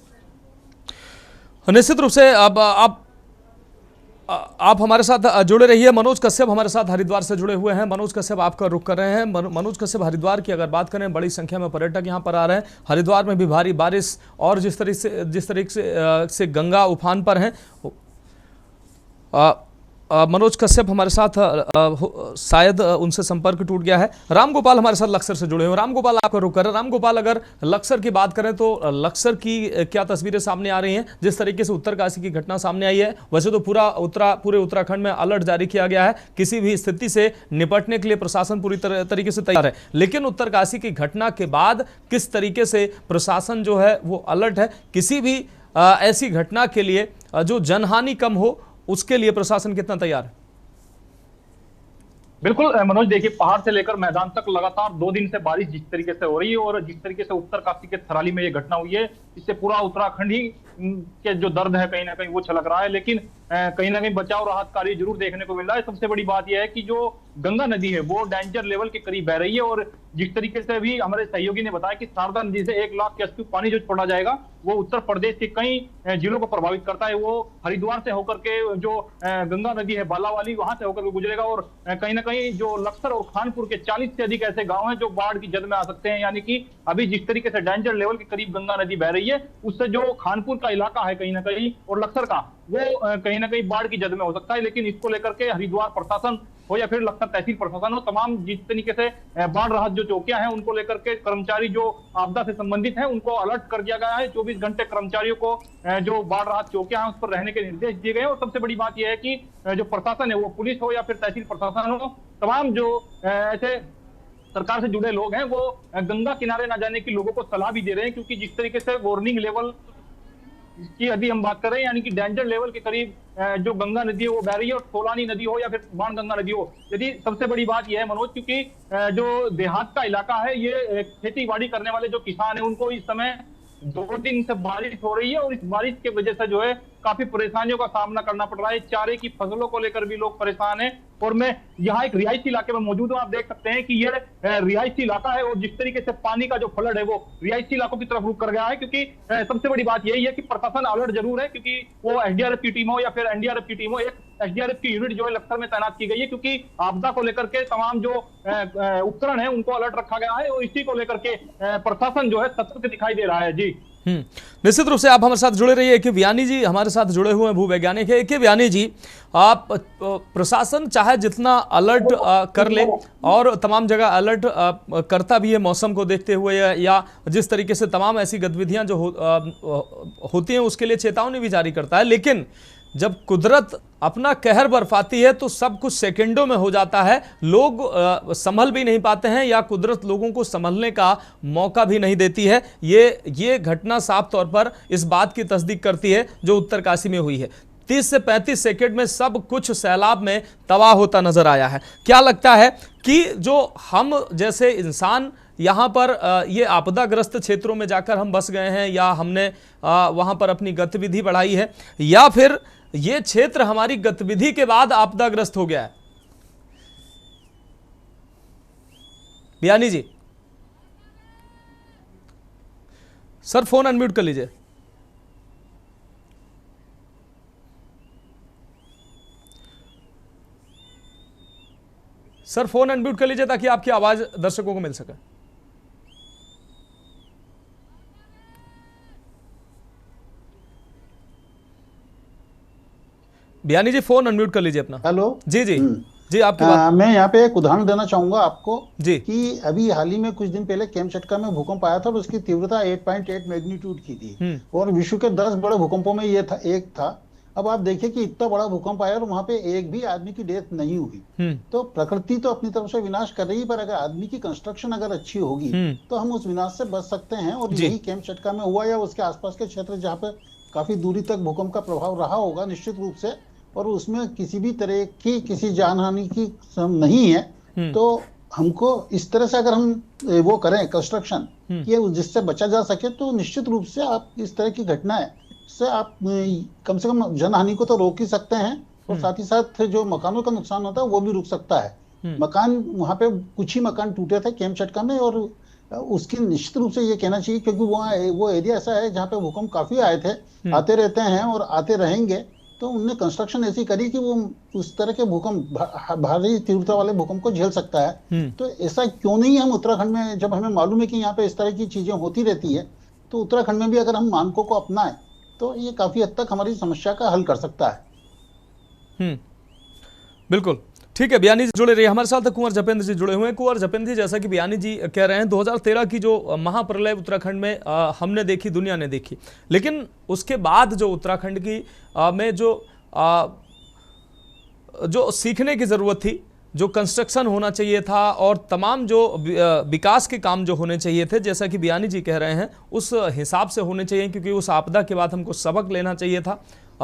निश्चित रूप से अब आप हमारे साथ जुड़े रहिए। मनोज कश्यप हमारे साथ हरिद्वार से जुड़े हुए हैं। मनोज कश्यप, आपका रुख कर रहे हैं। मनोज कश्यप, हरिद्वार की अगर बात करें, बड़ी संख्या में पर्यटक यहां पर आ रहे हैं। हरिद्वार में भी भारी बारिश, और जिस तरीके से गंगा उफान पर हैं। मनोज कश्यप हमारे साथ शायद उनसे संपर्क टूट गया है। रामगोपाल हमारे साथ लक्सर से जुड़े हुए हैं। रामगोपाल, आपका रुख कर रहे हैं। रामगोपाल, अगर लक्सर की बात करें तो लक्सर की क्या तस्वीरें सामने आ रही हैं? जिस तरीके से उत्तरकाशी की घटना सामने आई है, वैसे तो पूरे उत्तराखंड में अलर्ट जारी किया गया है, किसी भी स्थिति से निपटने के लिए प्रशासन पूरी तरीके से तैयार है। लेकिन उत्तरकाशी की घटना के बाद किस तरीके से प्रशासन जो है वो अलर्ट है? किसी भी ऐसी घटना के लिए जो जनहानि कम हो, उसके लिए प्रशासन कितना तैयार है? बिल्कुल मनोज, देखिए पहाड़ से लेकर मैदान तक लगातार 2 दिन से बारिश जिस तरीके से हो रही है, और जिस तरीके से उत्तरकाशी के थराली में ये घटना हुई है, इससे पूरा उत्तराखंड ही के जो दर्द है कहीं ना कहीं वो छलक रहा है। लेकिन कहीं ना कहीं बचाव राहत कार्य जरूर देखने को मिल रहा है। सबसे बड़ी बात यह है कि जो गंगा नदी है वो डेंजर लेवल के करीब बह रही है, और जिस तरीके से भी हमारे सहयोगी ने बताया कि शारदा नदी से 1 लाख क्यूसेक पानी जो छोड़ा जाएगा वो उत्तर प्रदेश के कई जिलों को प्रभावित करता है। वो हरिद्वार से होकर के जो गंगा नदी है बालावाली, वहां से होकर के गुजरेगा, और कहीं ना कहीं जो लक्सर और खानपुर के 40 से अधिक ऐसे गांव हैं जो बाढ़ की जद में आ सकते हैं। यानी कि अभी जिस तरीके से डेंजर लेवल के करीब गंगा नदी बह रही है, उससे जो खानपुर का इलाका है कहीं ना कहीं और लक्सर का, वो कहीं ना कहीं बाढ़ की जद में हो सकता है। लेकिन इसको लेकर के हरिद्वार प्रशासन हो या फिर लक्सर तहसील प्रशासन हो, तमाम जिस तरीके से बाढ़ राहत जो चौकियां हैं उनको लेकर के कर्मचारी जो आपदा से संबंधित हैं उनको अलर्ट कर दिया गया है। 24 घंटे कर्मचारियों को जो बाढ़ राहत चौकियां हैं उस पर रहने के निर्देश दिए गए हैं। और सबसे बड़ी बात यह है कि जो प्रशासन है, वो पुलिस हो या फिर तहसील प्रशासन हो, तमाम जो ऐसे सरकार से जुड़े लोग हैं वो गंगा किनारे ना जाने की लोगों को सलाह भी दे रहे हैं, क्योंकि जिस तरीके से वार्निंग लेवल की यदि हम बात कर रहे हैं, यानी कि डेंजर लेवल के करीब जो गंगा नदी है वो बह रही है, और सोलानी नदी हो या फिर बाणगंगा नदी हो। यदि सबसे बड़ी बात यह है मनोज, क्योंकि जो देहात का इलाका है, ये खेती बाड़ी करने वाले जो किसान है उनको इस समय 2 दिन से बारिश हो रही है, और इस बारिश के वजह से जो है काफी परेशानियों का सामना करना पड़ रहा है। चारे की फसलों को लेकर भी लोग परेशान हैं। और मैं यहाँ एक रिहायशी इलाके में मौजूद हूँ। आप देख सकते हैं कि ये रिहायशी इलाका है, और जिस तरीके से पानी का जो फ्लड है वो रिहायशी इलाकों की तरफ रुक कर गया है। क्योंकि सबसे बड़ी बात यही है कि प्रशासन अलर्ट जरूर है, क्योंकि वो एसडीआरएफ की टीम हो या फिर एनडीआरएफ की टीम हो, एक एसडीआरएफ की यूनिट जो है लखसर में तैनात की गई है, क्योंकि आपदा को लेकर के तमाम जो उपकरण है उनको अलर्ट रखा गया है, और इसी को लेकर के प्रशासन जो है सतर्क दिखाई दे रहा है। जी निश्चित रूप से आप हमारे साथ जुड़े रहिए। के व्यानी जी हमारे साथ जुड़े हुए हैं, भूवैज्ञानिक है। के व्यानी जी, आप प्रशासन चाहे जितना अलर्ट कर ले, और तमाम जगह अलर्ट करता भी है मौसम को देखते हुए, या जिस तरीके से तमाम ऐसी गतिविधियां जो होती हैं उसके लिए चेतावनी भी जारी करता है, लेकिन जब कुदरत अपना कहर बरपाती है तो सब कुछ सेकंडों में हो जाता है। लोग संभल भी नहीं पाते हैं, या कुदरत लोगों को संभलने का मौका भी नहीं देती है। ये घटना साफ तौर पर इस बात की तस्दीक करती है जो उत्तरकाशी में हुई है। 30 से 35 सेकंड में सब कुछ सैलाब में तबाह होता नजर आया है। क्या लगता है कि जो हम जैसे इंसान यहाँ पर ये आपदाग्रस्त क्षेत्रों में जाकर हम बस गए हैं, या हमने वहाँ पर अपनी गतिविधि बढ़ाई है, या फिर ये क्षेत्र हमारी गतिविधि के बाद आपदाग्रस्त हो गया है? बियानी जी, सर फोन अनम्यूट कर लीजिए। सर फोन अनम्यूट कर लीजिए ताकि आपकी आवाज दर्शकों को मिल सके। बियानी जी फोन अनम्यूट कर लीजिए अपना। हेलो जी जी जी, आपकी बात। मैं यहाँ पे एक उदाहरण देना चाहूंगा आपको जी, कि अभी हाल ही में कुछ दिन पहले केमचटका में भूकंप आया था, और उसकी तीव्रता 8.8 मैग्नीट्यूड की थी, और विश्व के 10 बड़े भूकंपों में ये था, एक था। अब आप देखिए कि इतना बड़ा भूकंप आया और वहां पे एक भी आदमी की डेथ नहीं हुई। तो प्रकृति तो अपनी तरफ से विनाश कर रही है, पर अगर आदमी की कंस्ट्रक्शन अगर अच्छी होगी तो हम उस विनाश से बच सकते हैं। और यही केमचटका में हुआ, या उसके आसपास के क्षेत्र जहाँ पे काफी दूरी तक भूकंप का प्रभाव रहा होगा निश्चित रूप से, और उसमें किसी भी तरह की किसी जानहानि की नहीं है, तो हमको इस तरह से अगर हम वो करें कंस्ट्रक्शन कि जिससे बचा जा सके, तो निश्चित रूप से आप इस तरह की घटनाएं से आप कम से कम जनहानि को तो रोक ही सकते हैं, और साथ ही साथ जो मकानों का नुकसान होता है वो भी रुक सकता है। मकान वहां पे कुछ ही मकान टूटे थे केमचटका में, और उसकी निश्चित रूप से ये कहना चाहिए, क्योंकि वो एरिया ऐसा है जहाँ पे भूकंप काफी आए थे, आते रहते हैं और आते रहेंगे। तो उनने कंस्ट्रक्शन ऐसी करी कि वो उस तरह के भूकंप, भारी तीव्रता वाले भूकंप को झेल सकता है। तो ऐसा क्यों नहीं हम उत्तराखंड में, जब हमें मालूम है कि यहाँ पे इस तरह की चीजें होती रहती है, तो उत्तराखंड में भी अगर हम मानकों को अपनाएं तो ये काफी हद तक हमारी समस्या का हल कर सकता है। बिल्कुल ठीक है। बियानी जी जुड़े रहिए हमारे साथ। कुंवर जपेंद्र जी जुड़े हुए हैं। कुंवर जपेंद्र जी, जैसा कि बियानी जी कह रहे हैं, 2013 की जो महाप्रलय उत्तराखंड में हमने देखी, दुनिया ने देखी, लेकिन उसके बाद जो उत्तराखंड की में जो सीखने की जरूरत थी, जो कंस्ट्रक्शन होना चाहिए था, और तमाम जो विकास के काम जो होने चाहिए थे, जैसा कि बियानी जी कह रहे हैं, उस हिसाब से होने चाहिए, क्योंकि उस आपदा के बाद हमको सबक लेना चाहिए था,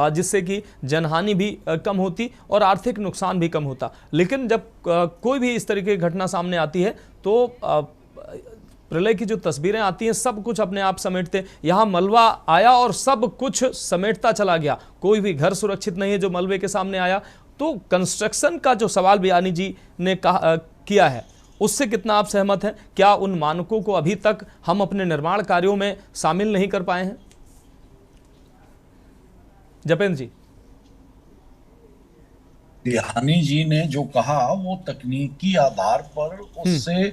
जिससे कि जनहानि भी कम होती और आर्थिक नुकसान भी कम होता। लेकिन जब कोई भी इस तरीके की घटना सामने आती है तो प्रलय की जो तस्वीरें आती हैं, सब कुछ अपने आप समेटते। यहाँ मलबा आया और सब कुछ समेटता चला गया, कोई भी घर सुरक्षित नहीं है जो मलबे के सामने आया। तो कंस्ट्रक्शन का जो सवाल बियानी जी ने किया है, उससे कितना आप सहमत हैं? क्या उन मानकों को अभी तक हम अपने निर्माण कार्यों में शामिल नहीं कर पाए हैं? जपेंद्र जी। बियानी जी ने जो कहा वो तकनीकी आधार पर उससे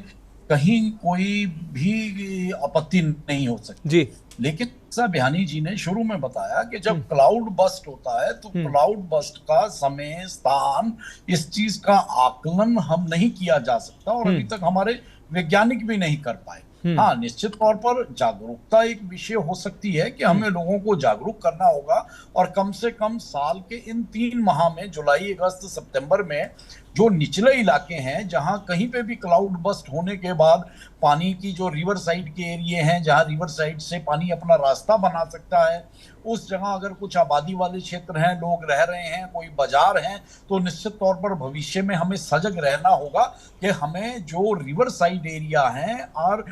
कहीं कोई भी आपत्ति नहीं हो सकती जी, लेकिन जैसा बियानी जी ने शुरू में बताया कि जब क्लाउड बस्ट होता है तो क्लाउड बस्ट का समय, स्थान, इस चीज का आकलन हम नहीं किया जा सकता, और अभी तक हमारे वैज्ञानिक भी नहीं कर पाए। हाँ, निश्चित तौर पर जागरूकता एक विषय हो सकती है कि हमें लोगों को जागरूक करना होगा, और कम से कम साल के इन 3 माह में, जुलाई, अगस्त, सितंबर में, जो निचले इलाके हैं जहां कहीं पे भी क्लाउड बस्ट होने के बाद पानी की जो रिवर साइड के एरिया हैं, जहां रिवर साइड से पानी अपना रास्ता बना सकता है, उस जगह अगर कुछ आबादी वाले क्षेत्र हैं, लोग रह रहे हैं, कोई बाजार हैं, तो निश्चित तौर पर भविष्य में हमें सजग रहना होगा कि हमें जो रिवर साइड एरिया हैं और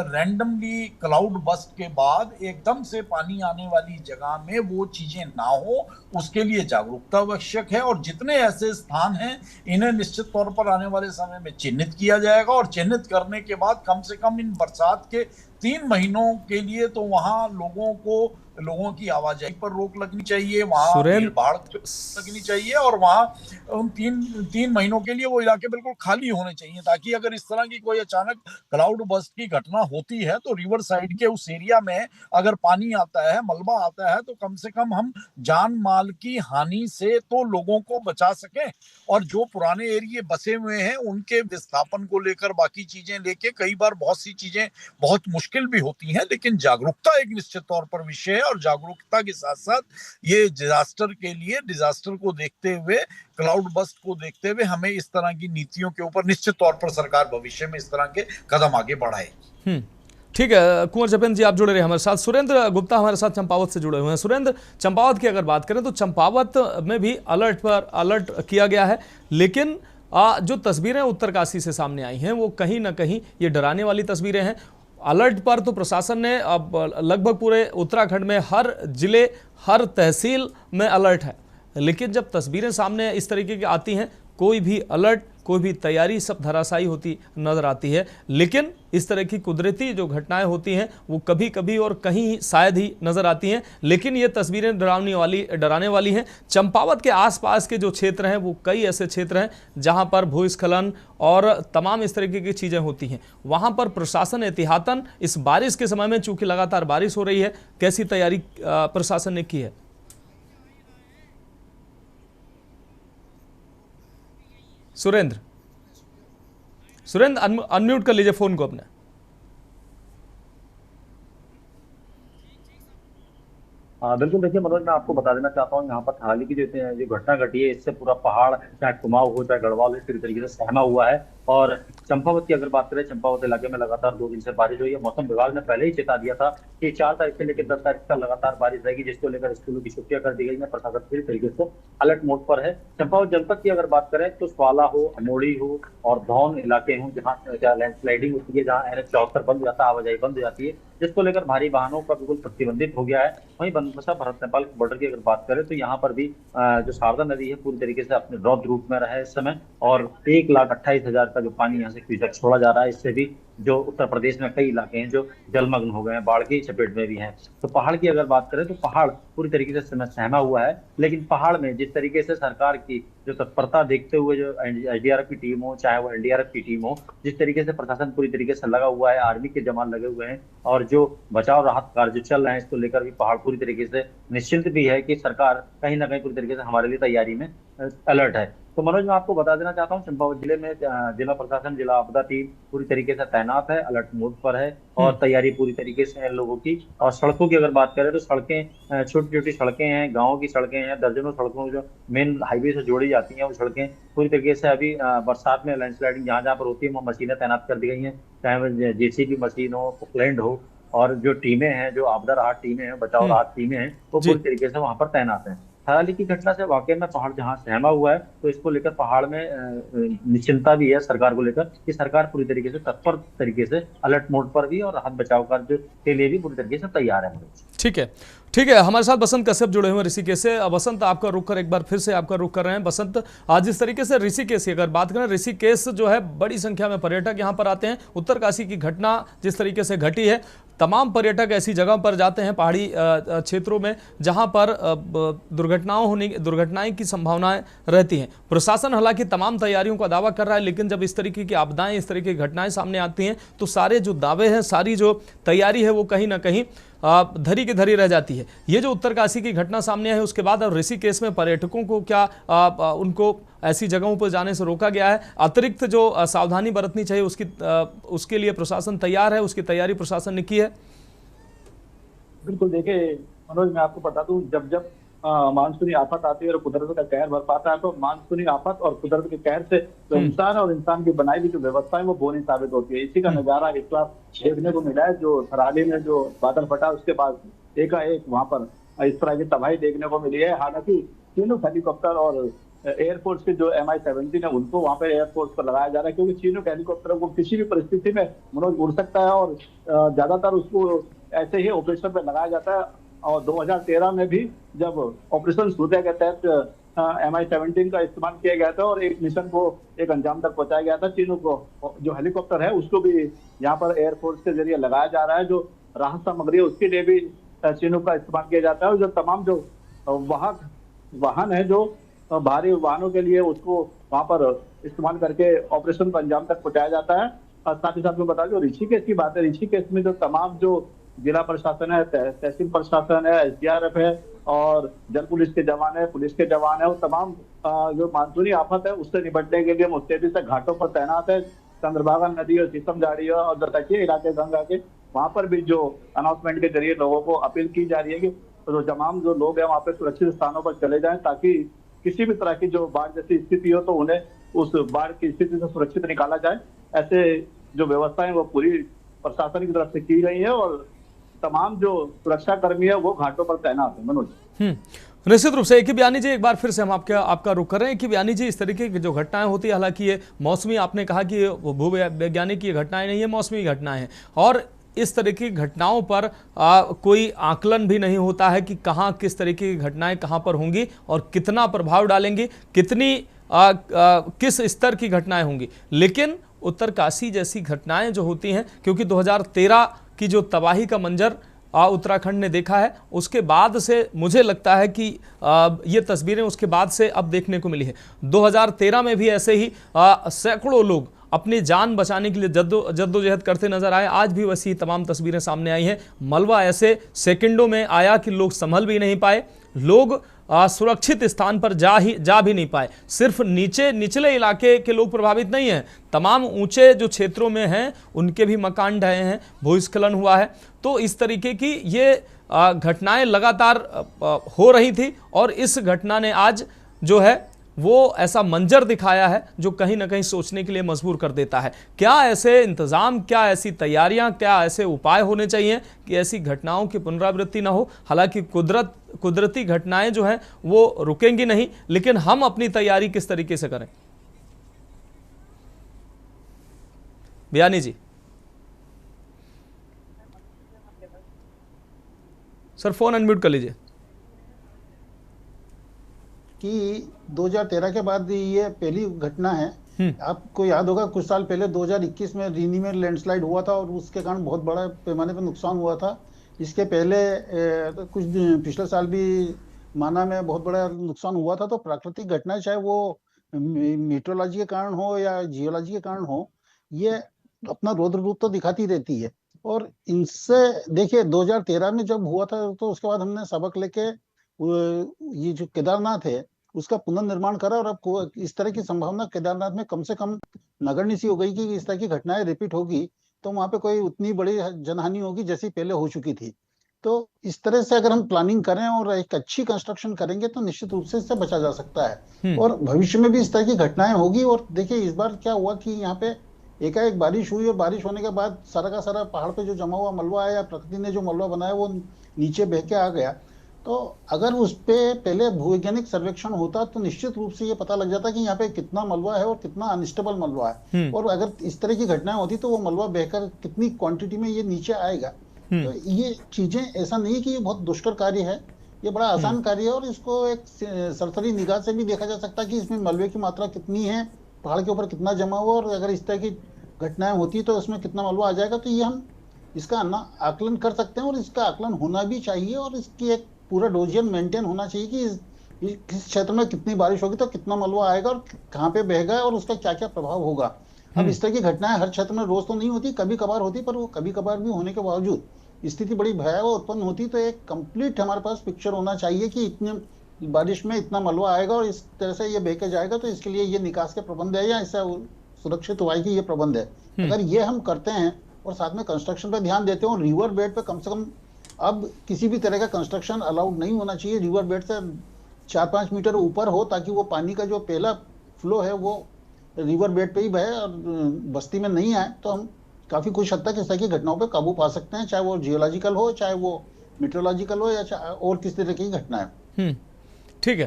रैंडमली क्लाउड बस्ट के बाद एकदम से पानी आने वाली जगह में वो चीजें ना हो, उसके लिए जागरूकता आवश्यक है। और जितने ऐसे स्थान हैं इन्हें निश्चित तौर पर आने वाले समय में चिन्हित किया जाएगा, और चिन्हित करने के बाद कम से कम इन बरसात के 3 महीनों के लिए तो वहां लोगों की आवाजाही पर रोक लगनी चाहिए, वहां भीड़ भाड़ लगनी चाहिए, और वहां उन 3 महीनों के लिए वो इलाके बिल्कुल खाली होने चाहिए, ताकि अगर इस तरह की कोई अचानक क्लाउड बस्ट की घटना होती है तो रिवर साइड के उस एरिया में अगर पानी आता है, मलबा आता है, तो कम से कम हम जान माल की हानि से तो लोगों को बचा सकें। और जो पुराने एरिया बसे हुए हैं उनके विस्थापन को लेकर, बाकी चीजें लेके कई बार बहुत सी चीजें बहुत मुश्किल भी होती हैं, लेकिन जागरूकता एक निश्चित तौर पर विषय है। और जागरूकता के साथ साथ ये डिजास्टर को देखते हुए, क्लाउड बस्ट को देखते हुए हमें इस तरह की नीतियों के ऊपर निश्चित तौर पर सरकार भविष्य में इस तरह के कदम आगे बढ़ाएगी। ठीक है कुंवर जपेंद्र जी, आप जुड़े रहे हमारे साथ। सुरेंद्र गुप्ता हमारे साथ चंपावत से जुड़े हुए हैं। सुरेंद्र, चंपावत की अगर बात करें तो चंपावत में भी अलर्ट किया गया है, लेकिन जो तस्वीरें उत्तरकाशी से सामने आई हैं वो कहीं ना कहीं ये डराने वाली तस्वीरें हैं। अलर्ट पर तो प्रशासन ने अब लगभग पूरे उत्तराखंड में हर जिले, हर तहसील में अलर्ट है, लेकिन जब तस्वीरें सामने इस तरीके की आती हैं, कोई भी अलर्ट, कोई भी तैयारी सब धराशायी होती नजर आती है। लेकिन इस तरह की कुदरती जो घटनाएं होती हैं वो कभी कभी और कहीं शायद ही नजर आती हैं, लेकिन ये तस्वीरें डराने वाली हैं। चंपावत के आसपास के जो क्षेत्र हैं वो कई ऐसे क्षेत्र हैं जहां पर भूस्खलन और तमाम इस तरीके की चीज़ें होती हैं। वहां पर प्रशासन एहतियातन इस बारिश के समय में, चूंकि लगातार बारिश हो रही है, कैसी तैयारी प्रशासन ने की है? सुरेंद्र अनम्यूट कर लीजिए फोन को अपने। बिल्कुल, देखिए मनोज, मैं आपको बता देना चाहता हूँ यहाँ पर थराली की जो घटना घटी है, इससे पूरा पहाड़ चाहे कुमाऊं हो चाहे गढ़वाल हो, पूरी तरीके से सहमा हुआ है। और चंपावत की अगर बात करें, चंपावत इलाके में लगातार 2 दिन से बारिश हुई है। मौसम विभाग ने पहले ही चेता दिया था कि 4 तारीख से लेकर 10 तारीख तक लगातार बारिश रहेगी, जिसको लेकर स्कूलों की छुट्टियां कर दी गई है। प्रशासन पूरी तरीके से अलर्ट मोड पर है। चंपावत जनपद की अगर बात करें तो स्वाला हो, अमोड़ी हो और धौन इलाके हो, जहाँ लैंडस्लाइडिंग होती है, जहाँ NH-74 बंद हो जाता है, आवाजाही बंद हो जाती है, जिसको लेकर भारी वाहनों का बिल्कुल प्रतिबंधित हो गया है। वहीं बनबसा भारत नेपाल बॉर्डर की अगर बात करें तो यहाँ पर भी जो शारदा नदी है पूरी तरीके से अपने रौद्र रूप में रहा है इस समय, और 1,28,000 का जो पानी यहाँ से क्यूसेक छोड़ा जा रहा है। इससे भी जो उत्तर प्रदेश में कई इलाके हैं जो जलमग्न हो गए हैं, बाढ़ की चपेट में भी हैं। तो पहाड़ की अगर बात करें तो पहाड़ पूरी तरीके से सहमा हुआ है, लेकिन पहाड़ में जिस तरीके से सरकार की जो तत्परता देखते हुए, जो SDRF की टीम हो चाहे वो NDRF की टीम हो, जिस तरीके से प्रशासन पूरी तरीके से लगा हुआ है, आर्मी के जवान लगे हुए हैं, और जो बचाव राहत कार्य जो चल रहे हैं, इसको लेकर भी पहाड़ पूरी तरीके से निश्चिंत भी है कि सरकार कहीं ना कहीं पूरी तरीके से हमारे लिए तैयारी में अलर्ट है। तो मनोज, मैं आपको बता देना चाहता हूँ, चंपावत जिले में जिला प्रशासन, जिला आपदा टीम पूरी तरीके से तैनात है, अलर्ट मोड पर है, और तैयारी पूरी तरीके से है लोगों की। और सड़कों की अगर बात करें तो सड़कें, छोटी छोटी सड़कें हैं, गाँव की सड़कें हैं, दर्जनों सड़कों जो मेन हाईवे से जोड़ी जाती हैं, वो सड़कें पूरी तरीके से अभी बरसात में लैंडस्लाइडिंग जहाँ जहाँ पर होती है, वहाँ मशीनें तैनात कर दी गई हैं, चाहे वो JCB मशीन हो, पोकलैंड हो, और जो टीमें हैं, जो आपदा राहत टीमें हैं, बचाव राहत टीमें हैं, वो पूरी तरीके से वहां पर तैनात हैं। थराली की घटना से वाकई में पहाड़ जहां सहमा हुआ है, तो इसको लेकर पहाड़ में निश्चिंता भी है सरकार को लेकर कि सरकार पूरी तरीके से तत्पर तरीके से अलर्ट मोड पर भी और राहत बचाव कार्य के लिए भी पूरी तरीके से तैयार है। ठीक है, हमारे साथ बसंत कश्यप जुड़े हुए हैं ऋषिकेश से। बसंत, आपका रुख कर एक बार फिर से आपका रुख कर रहे हैं। बसंत, आज जिस तरीके से ऋषिकेश की अगर बात करें, ऋषिकेश जो है बड़ी संख्या में पर्यटक यहाँ पर आते हैं। उत्तरकाशी की घटना जिस तरीके से घटी है, तमाम पर्यटक ऐसी जगह पर जाते हैं पहाड़ी क्षेत्रों में जहां पर दुर्घटनाएं की संभावनाएं रहती हैं। प्रशासन हालांकि तमाम तैयारियों का दावा कर रहा है, लेकिन जब इस तरीके की आपदाएं, इस तरीके की घटनाएं सामने आती हैं तो सारे जो दावे हैं, सारी जो तैयारी है वो कहीं ना कहीं धरी की धरी रह जाती है। ये जो उत्तरकाशी की घटना सामने है, उसके बाद अब ऋषिकेश में पर्यटकों को क्या उनको ऐसी जगहों पर जाने से रोका गया है? अतिरिक्त जो सावधानी बरतनी चाहिए उसके लिए प्रशासन तैयार है, उसकी तैयारी प्रशासन ने की है? बिल्कुल, देखिए मनोज, मैं आपको बता दूं, जब मानसूनी आफत आती है और कुदरत का कहर बरपाता है, तो मानसूनी आफत और कुदरत के कहर से जो इंसान और इंसान की बनाई हुई जो व्यवस्था है वो बोनी साबित होती है। इसी का नजारा इस बार देखने को मिला है। जो थराली में जो बादल फटा, उसके बाद एकाएक वहां पर इस तरह की तबाही देखने को मिली है। हालांकि तीनों हेलीकॉप्टर और एयरफोर्स के जो MI-17 है उनको वहां पे एयरफोर्स पर लगाया जा रहा है, क्योंकि तीनों हेलीकॉप्टरों को किसी भी परिस्थिति में मनोज उड़ सकता है और ज्यादातर उसको ऐसे ही ऑपरेशन पे लगाया जाता है। और 2013 में भी जब ऑपरेशन सूर्या के तहत MI-17 का इस्तेमाल किया गया था और एक मिशन को एक अंजाम तक पहुंचाया गया था। तीनों को जो हेलीकॉप्टर है उसको भी यहाँ पर एयरफोर्स के जरिए लगाया जा रहा है। जो राहत सामग्री है उसके लिए भी चीनों का इस्तेमाल किया जाता है और जो तमाम जो वाहन है जो भारी वाहनों के लिए उसको वहां पर इस्तेमाल करके ऑपरेशन को अंजाम तक पहुंचाया जाता है। और साथ ही साथ में बता जो ऋषिकेश की बात है, ऋषिकेश में जो तमाम जो जिला प्रशासन है, तहसील प्रशासन है, SDRF है और जल पुलिस के जवान है, पुलिस के जवान है, वो तमाम जो मानसूनी आफत है उससे निपटने के लिए मुस्तैदी से घाटों पर तैनात है। चंद्रभागा नदी और शीशम झाड़ी और जो तटीय इलाके गंगा के वहां पर भी जो अनाउंसमेंट के जरिए लोगों को अपील की जा रही है कि जो तमाम जो लोग हैं वहां पे सुरक्षित स्थानों पर चले जाएं, ताकि किसी भी तरह की जो बाढ़ जैसी स्थिति हो तो उन्हें उस बाढ़ की स्थिति से सुरक्षित निकाला जाए। ऐसे जो व्यवस्थाएं वो पूरी प्रशासन की तरफ से की गई है और तमाम जो सुरक्षा कर्मी है वो घाटों पर तैनात है। मनोज, निश्चित रूप से कि बयानी जी एक बार फिर से हम आपका रुख कर रहे हैं कि बयानी जी इस तरीके की जो घटनाएं होती है, हालांकि ये मौसमी, आपने कहा कि भूवैज्ञानिक ये घटनाएं नहीं है, मौसमी घटनाएं हैं और इस तरह की घटनाओं पर कोई आकलन भी नहीं होता है कि कहाँ किस तरीके की घटनाएं कहाँ पर होंगी और कितना प्रभाव डालेंगी, कितनी किस स्तर की घटनाएं होंगी। लेकिन उत्तरकाशी जैसी घटनाएं जो होती हैं, क्योंकि 2013 की जो तबाही का मंजर उत्तराखंड ने देखा है, उसके बाद से मुझे लगता है कि ये तस्वीरें उसके बाद से अब देखने को मिली है। 2013 में भी ऐसे ही सैकड़ों लोग अपनी जान बचाने के लिए जद्दोजहद करते नजर आए। आज भी वैसी तमाम तस्वीरें सामने आई हैं। मलबा ऐसे सेकंडों में आया कि लोग संभल भी नहीं पाए, लोग सुरक्षित स्थान पर जा भी नहीं पाए। सिर्फ निचले इलाके के लोग प्रभावित नहीं हैं, तमाम ऊंचे जो क्षेत्रों में हैं उनके भी मकान ढहे हैं, भूस्खलन हुआ है। तो इस तरीके की ये घटनाएं लगातार हो रही थी और इस घटना ने आज जो है वो ऐसा मंजर दिखाया है जो कहीं ना कहीं सोचने के लिए मजबूर कर देता है। क्या ऐसे इंतजाम, क्या ऐसी तैयारियां, क्या ऐसे उपाय होने चाहिए कि ऐसी घटनाओं की पुनरावृत्ति ना हो। हालांकि कुदरती घटनाएं जो हैं वो रुकेंगी नहीं, लेकिन हम अपनी तैयारी किस तरीके से करें। बयानी जी, सर फोन अनम्यूट कर लीजिए। कि 2013 के बाद ये पहली घटना है। आपको याद होगा कुछ साल पहले 2021 में रीनी में लैंडस्लाइड हुआ था और उसके कारण बहुत बड़ा पैमाने पर नुकसान हुआ था। इसके पहले कुछ पिछले साल भी माना में बहुत बड़ा नुकसान हुआ था। तो प्राकृतिक घटना चाहे वो मीटरोलॉजी के कारण हो या जियोलॉजी के कारण हो, ये अपना रौद्र रूप तो दिखाती रहती है। और इनसे देखिए 2013 में जब हुआ था तो उसके बाद हमने सबक लेके ये जो केदारनाथ है उसका पुनर्निर्माण करा और अब इस तरह की संभावना केदारनाथ में कम से कम नगण्य सी हो गई कि इस तरह की घटनाएं रिपीट होगी तो वहां पे कोई उतनी बड़ी जनहानि होगी जैसी पहले हो चुकी थी। तो इस तरह से अगर हम प्लानिंग करें और एक अच्छी कंस्ट्रक्शन करेंगे तो निश्चित रूप से इससे बचा जा सकता है और भविष्य में भी इस तरह की घटनाएं होगी। और देखिए इस बार क्या हुआ कि यहाँ पे एकाएक बारिश हुई और बारिश होने के बाद सारा का सारा पहाड़ पे जो जमा हुआ मलबा आया, प्रकृति ने जो मलबा बनाया वो नीचे बह के आ गया। तो अगर उस पे पहले भूवैज्ञानिक सर्वेक्षण होता तो निश्चित रूप से ये पता लग जाता कि यहाँ पे कितना मलबा है और कितना अनस्टेबल मलबा है और अगर इस तरह की घटनाएं होती तो वो मलबा बहकर कितनी क्वांटिटी में ये नीचे आएगा। तो ये चीजें ऐसा नहीं कि ये बहुत दुष्कर कार्य है, ये बड़ा आसान कार्य है और इसको एक सरसरी निगाह से भी देखा जा सकता है कि इसमें मलबे की मात्रा कितनी है, पहाड़ के ऊपर कितना जमा हुआ और अगर इस तरह की घटनाएं होती तो इसमें कितना मलबा आ जाएगा। तो ये हम इसका आकलन कर सकते हैं और इसका आकलन होना भी चाहिए और इसकी एक पूरा डोजियन मेंटेन होना चाहिए कि किस क्षेत्र में कितनी बारिश होगी तो कितना मलबा आएगा और कहाँ पे बहेगा और उसका क्या क्या प्रभाव होगा। अब इस तरह की घटनाएं हर क्षेत्र में रोज तो नहीं होती, कभी कभार होती, पर वो कभी कभार भी होने के बावजूद स्थिति बड़ी भयावह उत्पन्न होती तो एक कंप्लीट हमारे पास पिक्चर होना चाहिए कि इतने बारिश में इतना मलबा आएगा और इस तरह से ये बह के जाएगा तो इसके लिए ये निकास के प्रबंध है या इससे सुरक्षित उपाय की ये प्रबंध है। अगर ये हम करते हैं और साथ में कंस्ट्रक्शन पे ध्यान देते हो, रिवर बेड पे कम से कम अब किसी भी तरह का कंस्ट्रक्शन अलाउड नहीं होना चाहिए, रिवर बेड से 4-5 मीटर ऊपर हो ताकि वो पानी का जो पहला फ्लो है वो रिवर बेड पे ही बहे और बस्ती में नहीं आए। तो हम काफी कुछ हद तक इस तरह की घटनाओं पे काबू पा सकते हैं, चाहे वो जियोलॉजिकल हो चाहे वो मेट्रोलॉजिकल हो या और किस तरह की घटना है। ठीक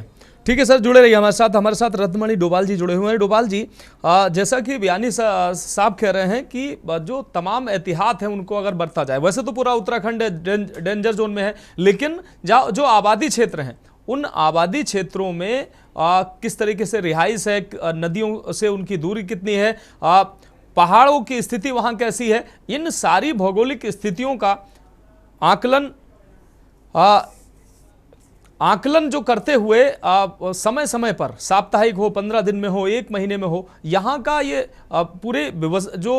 है सर, जुड़े रहिए हमारे साथ रत्नमणि डोभाल जी जुड़े हुए हैं। डोभाल जी, जैसा कि बयानी साहब कह रहे हैं कि जो तमाम एहतियात है उनको अगर बरता जाए, वैसे तो पूरा उत्तराखंड डेंजर जोन में है, लेकिन जो आबादी क्षेत्र हैं उन आबादी क्षेत्रों में किस तरीके से रिहाइश है, नदियों से उनकी दूरी कितनी है, पहाड़ों की स्थिति वहाँ कैसी है, इन सारी भौगोलिक स्थितियों का आकलन जो करते हुए समय समय पर, साप्ताहिक हो, 15 दिन में हो, 1 महीने में हो, यहाँ का ये पूरे जो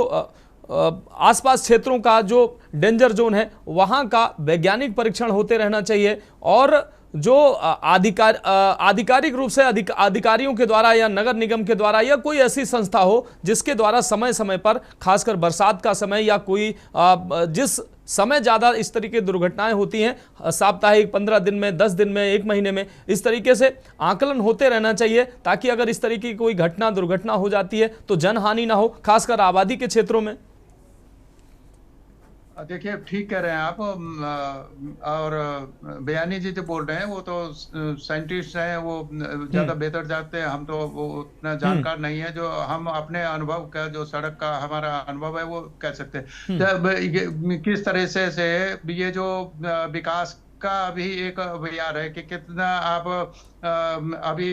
आसपास क्षेत्रों का जो डेंजर जोन है वहाँ का वैज्ञानिक परीक्षण होते रहना चाहिए, और जो आधिकारिक रूप से अधिकारियों के द्वारा या नगर निगम के द्वारा या कोई ऐसी संस्था हो जिसके द्वारा समय समय पर, खासकर बरसात का समय या कोई जिस समय ज़्यादा इस तरीके की दुर्घटनाएं होती हैं, साप्ताहिक, 15 दिन में, 10 दिन में, 1 महीने में, इस तरीके से आकलन होते रहना चाहिए, ताकि अगर इस तरीके की कोई दुर्घटना हो जाती है तो जनहानि ना हो, खासकर आबादी के क्षेत्रों में। देखिए, ठीक कह रहे हैं आप, और बयानी जी जो बोल रहे हैं वो तो साइंटिस्ट हैं, वो ज्यादा बेहतर जानते हैं, हम तो वो उतना जानकार नहीं है। जो हम अपने अनुभव का, जो सड़क का हमारा अनुभव है वो कह सकते हैं किस तरह से ये जो विकास का अभी एक विचार है कि कितना आप अभी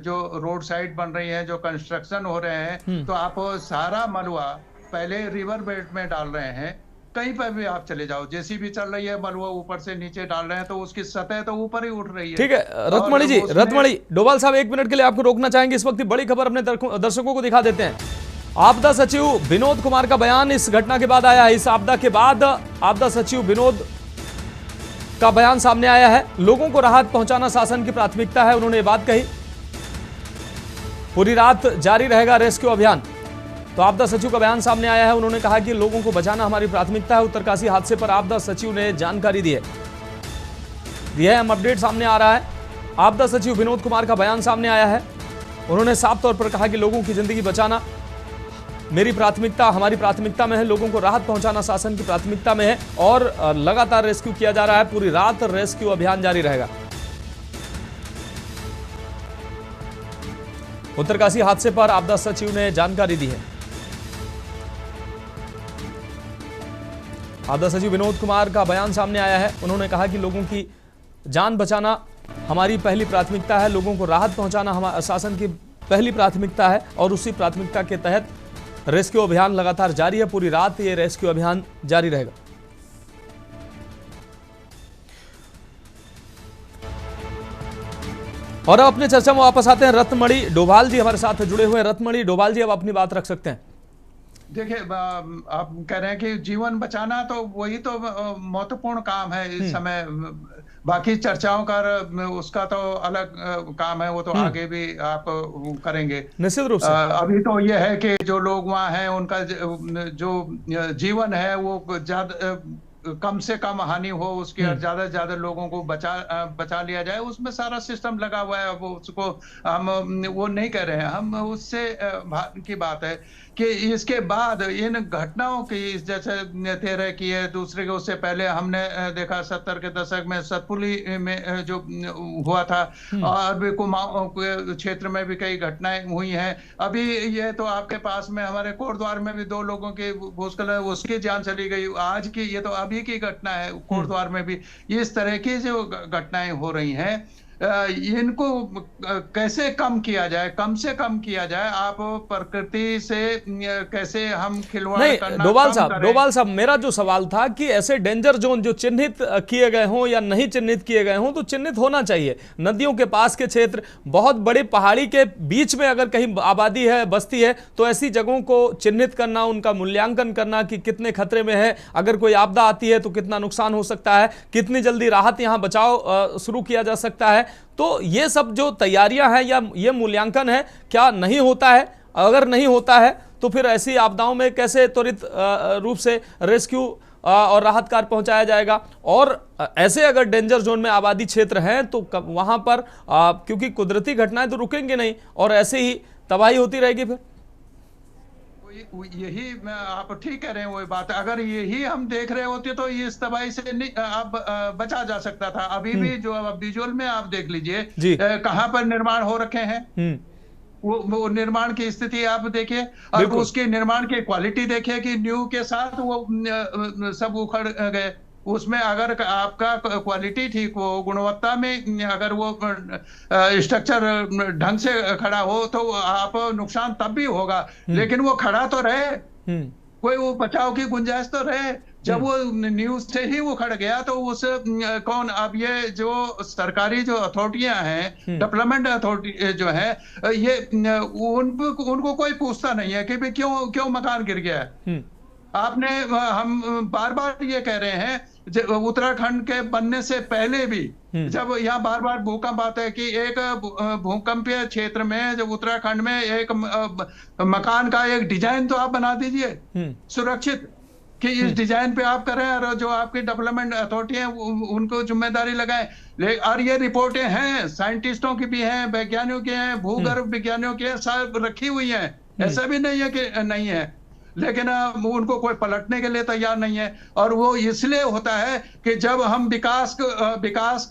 जो रोड साइड बन रही है, जो कंस्ट्रक्शन हो रहे हैं, तो आप सारा मलबा पहले रिवर बेड में डाल रहे हैं। कहीं पर भी आप चले जाओ, जेसीबी चल रही है, मलबा ऊपर से नीचे डाल रहे हैं, तो उसकी सतह तो ऊपर ही उठ रही है। ठीक है रत्नमणि जी, रत्नमणि डोभाल साहब 1 मिनट के लिए आपको रोकना चाहेंगे। इस वक्त बड़ी खबर अपने दर्शकों को दिखा देते हैं। आपदा सचिव विनोद कुमार का बयान इस घटना के बाद आया है। इस आपदा के बाद आपदा सचिव विनोद का बयान सामने आया है। लोगों को राहत पहुंचाना शासन की प्राथमिकता है, उन्होंने ये बात कही। पूरी रात जारी रहेगा रेस्क्यू अभियान। तो आपदा सचिव का बयान सामने आया है, उन्होंने कहा कि लोगों को बचाना हमारी प्राथमिकता है। उत्तरकाशी हादसे पर आपदा सचिव ने जानकारी दी है। यह अपडेट सामने आ रहा है। आपदा सचिव विनोद कुमार का बयान सामने आया है। उन्होंने साफ तौर पर कहा कि लोगों की जिंदगी बचाना मेरी प्राथमिकता, हमारी प्राथमिकता में है, लोगों को राहत पहुंचाना शासन की प्राथमिकता में है, और लगातार रेस्क्यू किया जा रहा है। पूरी रात रेस्क्यू अभियान जारी रहेगा। उत्तरकाशी हादसे पर आपदा सचिव ने जानकारी दी है। आपदा सचिव विनोद कुमार का बयान सामने आया है। उन्होंने कहा कि लोगों की जान बचाना हमारी पहली प्राथमिकता है, लोगों को राहत पहुंचाना हमारा शासन की पहली प्राथमिकता है, और उसी प्राथमिकता के तहत रेस्क्यू अभियान लगातार जारी है। पूरी रात ये रेस्क्यू अभियान जारी रहेगा। और अब अपने चर्चा में वापस आते हैं। रत्नमणि डोभाल जी हमारे साथ जुड़े हुए हैं। रत्नमणि डोभाल जी, अब अपनी बात रख सकते हैं। देखिए, आप कह रहे हैं कि जीवन बचाना, तो वही तो महत्वपूर्ण काम है इस समय। बाकी चर्चाओं का उसका तो अलग काम है, वो तो आगे भी आप करेंगे निश्चित रूप से। अभी तो ये है कि जो लोग वहाँ हैं उनका जो जीवन है वो ज्यादा कम से कम हानि हो उसकी, और ज्यादा से ज्यादा लोगों को बचा लिया जाए, उसमें सारा सिस्टम लगा हुआ है। वो उसको हम वो नहीं कह रहे हैं, हम उससे की बात है कि इसके बाद इन घटनाओं की, जैसे 13 की है, दूसरे के उससे पहले हमने देखा 70 के दशक में सतपुली में जो हुआ था, और भी कुमाऊं के क्षेत्र में भी कई घटनाएं हुई हैं। अभी ये तो आपके पास में हमारे कोटद्वार में भी 2 लोगों की भूस्खलन, उसकी जान चली गई। आज की ये तो अभी की घटना है, कोटद्वार में भी इस तरह की जो घटनाएं हो रही हैं, इनको कैसे कम किया जाए, कम से कम किया जाए। आप प्रकृति से कैसे हम खिलवाड़ करना डोभाल साहब, मेरा जो सवाल था कि ऐसे डेंजर जोन जो चिन्हित किए गए हों या नहीं चिन्हित किए गए हों, तो चिन्हित होना चाहिए। नदियों के पास के क्षेत्र, बहुत बड़े पहाड़ी के बीच में अगर कहीं आबादी है, बस्ती है, तो ऐसी जगहों को चिन्हित करना, उनका मूल्यांकन करना कि कितने खतरे में है, अगर कोई आपदा आती है तो कितना नुकसान हो सकता है, कितनी जल्दी राहत यहाँ बचाव शुरू किया जा सकता है। तो ये सब जो तैयारियां हैं या ये मूल्यांकन है, क्या नहीं होता है? अगर नहीं होता है तो फिर ऐसी आपदाओं में कैसे त्वरित रूप से रेस्क्यू और राहत कार्य पहुंचाया जाएगा? और ऐसे अगर डेंजर जोन में आबादी क्षेत्र हैं तो वहां पर क्योंकि कुदरती घटनाएं तो रुकेंगे नहीं और ऐसे ही तबाही होती रहेगी। फिर यही आप ठीक कह रहे हैं, वही बात, अगर यही हम देख रहे होते तो इस तबाही से अब बचा जा सकता था। अभी भी जो विजुअल में आप देख लीजिए कहाँ पर निर्माण हो रखे हैं, वो निर्माण की स्थिति आप देखिए और उसके निर्माण की क्वालिटी देखिए कि न्यू के साथ वो सब उखड़ गए। उसमें अगर आपका क्वालिटी ठीक हो, गुणवत्ता में अगर वो स्ट्रक्चर ढंग से खड़ा हो तो आप नुकसान तब भी होगा, लेकिन वो खड़ा तो रहे, कोई वो बचाव की गुंजाइश तो रहे। जब वो न्यूज से ही उखड़ गया तो उस कौन, अब ये जो सरकारी जो अथॉरिटियां हैं, डेवलपमेंट अथॉरिटी जो है, ये उनको कोई पूछता नहीं है कि भाई क्यों मकान गिर गया है। आपने हम बार बार ये कह रहे हैं, उत्तराखंड के बनने से पहले भी जब यहाँ बार बार भूकंप आता है कि एक भूकंपीय क्षेत्र में जब उत्तराखंड में एक मकान का एक डिजाइन तो आप बना दीजिए सुरक्षित, कि इस डिजाइन पे आप करें और जो आपकी डेवलपमेंट अथॉरिटी है उनको जिम्मेदारी लगाएं। और ये रिपोर्टें हैं, साइंटिस्टों की भी हैं, वैज्ञानिकों की हैं, भूगर्भ विज्ञानियों की हैं, सब रखी हुई हैं, ऐसा भी नहीं है कि नहीं है, लेकिन उनको कोई पलटने के लिए तैयार नहीं है। और वो इसलिए होता है कि जब हम विकास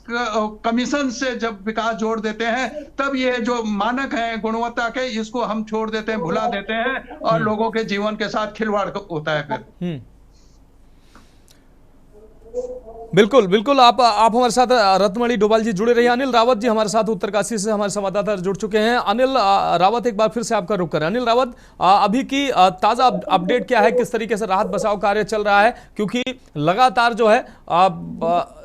कमीशन से जब विकास जोड़ देते हैं, तब ये जो मानक हैं गुणवत्ता के, इसको हम छोड़ देते हैं, भुला देते हैं और लोगों के जीवन के साथ खिलवाड़ होता है फिर। बिल्कुल बिल्कुल, आप हमारे साथ रत्नमणि डोभाल जी जुड़े रहिए। अनिल रावत जी हमारे साथ उत्तरकाशी से हमारे संवाददाता जुड़ चुके हैं। अनिल रावत, एक बार फिर से आपका रुख करें। अनिल रावत, अभी की ताजा अपडेट क्या है, किस तरीके से राहत बचाव कार्य चल रहा है, क्योंकि लगातार जो है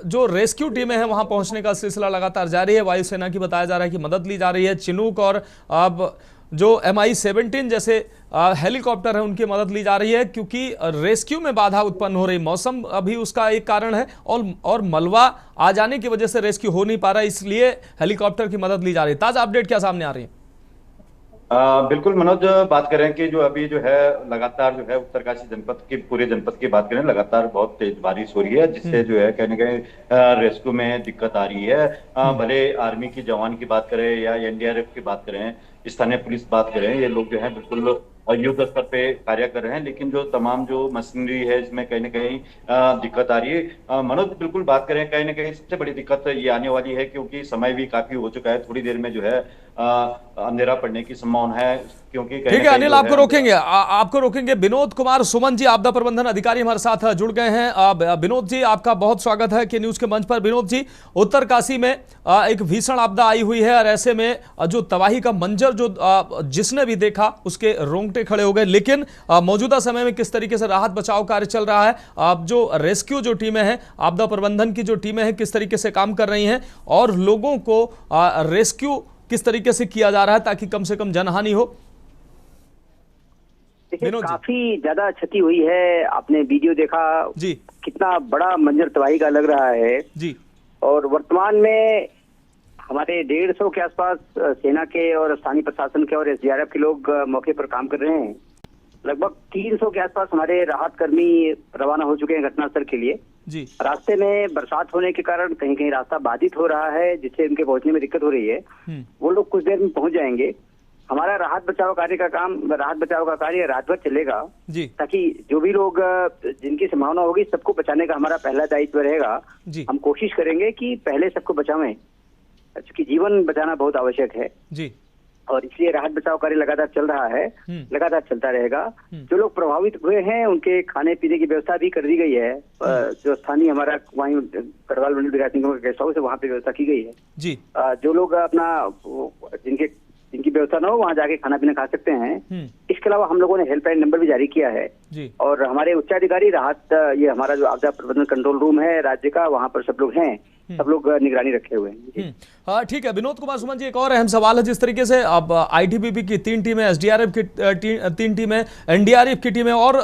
जो रेस्क्यू टीमें हैं वहां पहुंचने का सिलसिला लगातार जारी है। वायुसेना की बताया जा रहा है कि मदद ली जा रही है, चिनूक और जो MI-17 जैसे हेलीकॉप्टर है उनकी मदद ली जा रही है, क्योंकि रेस्क्यू में बाधा उत्पन्न हो रही, मौसम अभी उसका एक कारण है और मलबा आ जाने की वजह से रेस्क्यू हो नहीं पा रहा, इसलिए हेलीकॉप्टर की मदद ली जा रही है। ताजा अपडेट क्या सामने आ रही है? बिल्कुल मनोज, बात करें कि जो अभी जो है लगातार जो है उत्तरकाशी जनपद की, पूरे जनपद की बात करें, लगातार बहुत तेज बारिश हो रही है, जिससे जो है कहीं ना कहीं रेस्क्यू में दिक्कत आ रही है। भले आर्मी की जवान की बात करें या NDRF की बात करें, स्थानीय पुलिस बात करें, ये लोग जो है बिल्कुल युद्ध स्तर पे कार्य कर रहे हैं, लेकिन जो तमाम जो मशीनरी है इसमें कहीं ना कहीं दिक्कत आ रही है। मनोज, बिल्कुल बात करें, कहीं ना कहीं सबसे बड़ी दिक्कत ये आने वाली है, क्योंकि समय भी काफी हो चुका है, थोड़ी देर में जो है अंधेरा पड़ने की संभावना है, क्योंकि ठीक है अनिल, आपको रोकेंगे। विनोद कुमार सुमन जी, आपदा प्रबंधन अधिकारी हमारे साथ जुड़ गए हैं। विनोद जी, आपका बहुत स्वागत है कि न्यूज के मंच पर। विनोद जी, उत्तरकाशी में एक भीषण आपदा आई हुई है और ऐसे में जो तबाही का मंजर जो जिसने भी देखा उसके रोंगटे खड़े हो गए, लेकिन मौजूदा समय में किस तरीके से राहत बचाव कार्य चल रहा है, जो रेस्क्यू जो टीमें हैं, आपदा प्रबंधन की जो टीमें हैं, किस तरीके से काम कर रही हैं और लोगों को रेस्क्यू किस तरीके से किया जा रहा है ताकि कम से कम जनहानि हो? देखिए, काफी ज्यादा क्षति हुई है, आपने वीडियो देखा जी, कितना बड़ा मंजर तबाही का लग रहा है जी। और वर्तमान में हमारे 150 के आसपास सेना के और स्थानीय प्रशासन के और SDRF के लोग मौके पर काम कर रहे हैं। लगभग 300 के आसपास हमारे राहत कर्मी रवाना हो चुके हैं घटनास्थल के लिए जी। रास्ते में बरसात होने के कारण कहीं कहीं रास्ता बाधित हो रहा है, जिससे उनके पहुंचने में दिक्कत हो रही है। वो लोग कुछ देर में पहुंच जाएंगे। हमारा राहत बचाव का कार्य रात भर चलेगा जी, ताकि जो भी लोग जिनकी संभावना होगी सबको बचाने का हमारा पहला दायित्व रहेगा जी। हम कोशिश करेंगे कि पहले सबको बचावें, क्योंकि जीवन बचाना बहुत आवश्यक है जी, और इसलिए राहत बचाव कार्य लगातार चल रहा है, लगातार चलता रहेगा। जो लोग प्रभावित हुए हैं उनके खाने पीने की व्यवस्था भी कर दी गई है। जो स्थानीय हमारा वहीं गढ़वाल मंडल विकास निगम का गेस्ट हाउस है, वहाँ पे व्यवस्था की गई है जी। जो लोग अपना जिनकी व्यवस्था ना हो वहाँ जाके खाना पीना खा सकते हैं। इसके अलावा हम लोगों ने हेल्पलाइन नंबर भी जारी किया है जी। और हमारे उच्चाधिकारी राहत, ये हमारा जो आपदा प्रबंधन कंट्रोल रूम है राज्य का, वहाँ पर सब लोग हैं, सब लोग निगरानी रखे हुए हैं। हाँ ठीक है। विनोद कुमार सुमन जी, एक और अहम सवाल है, जिस तरीके से अब ITBP की 3 टीमें, SDRF की 3 टीमें, NDRF की टीमें और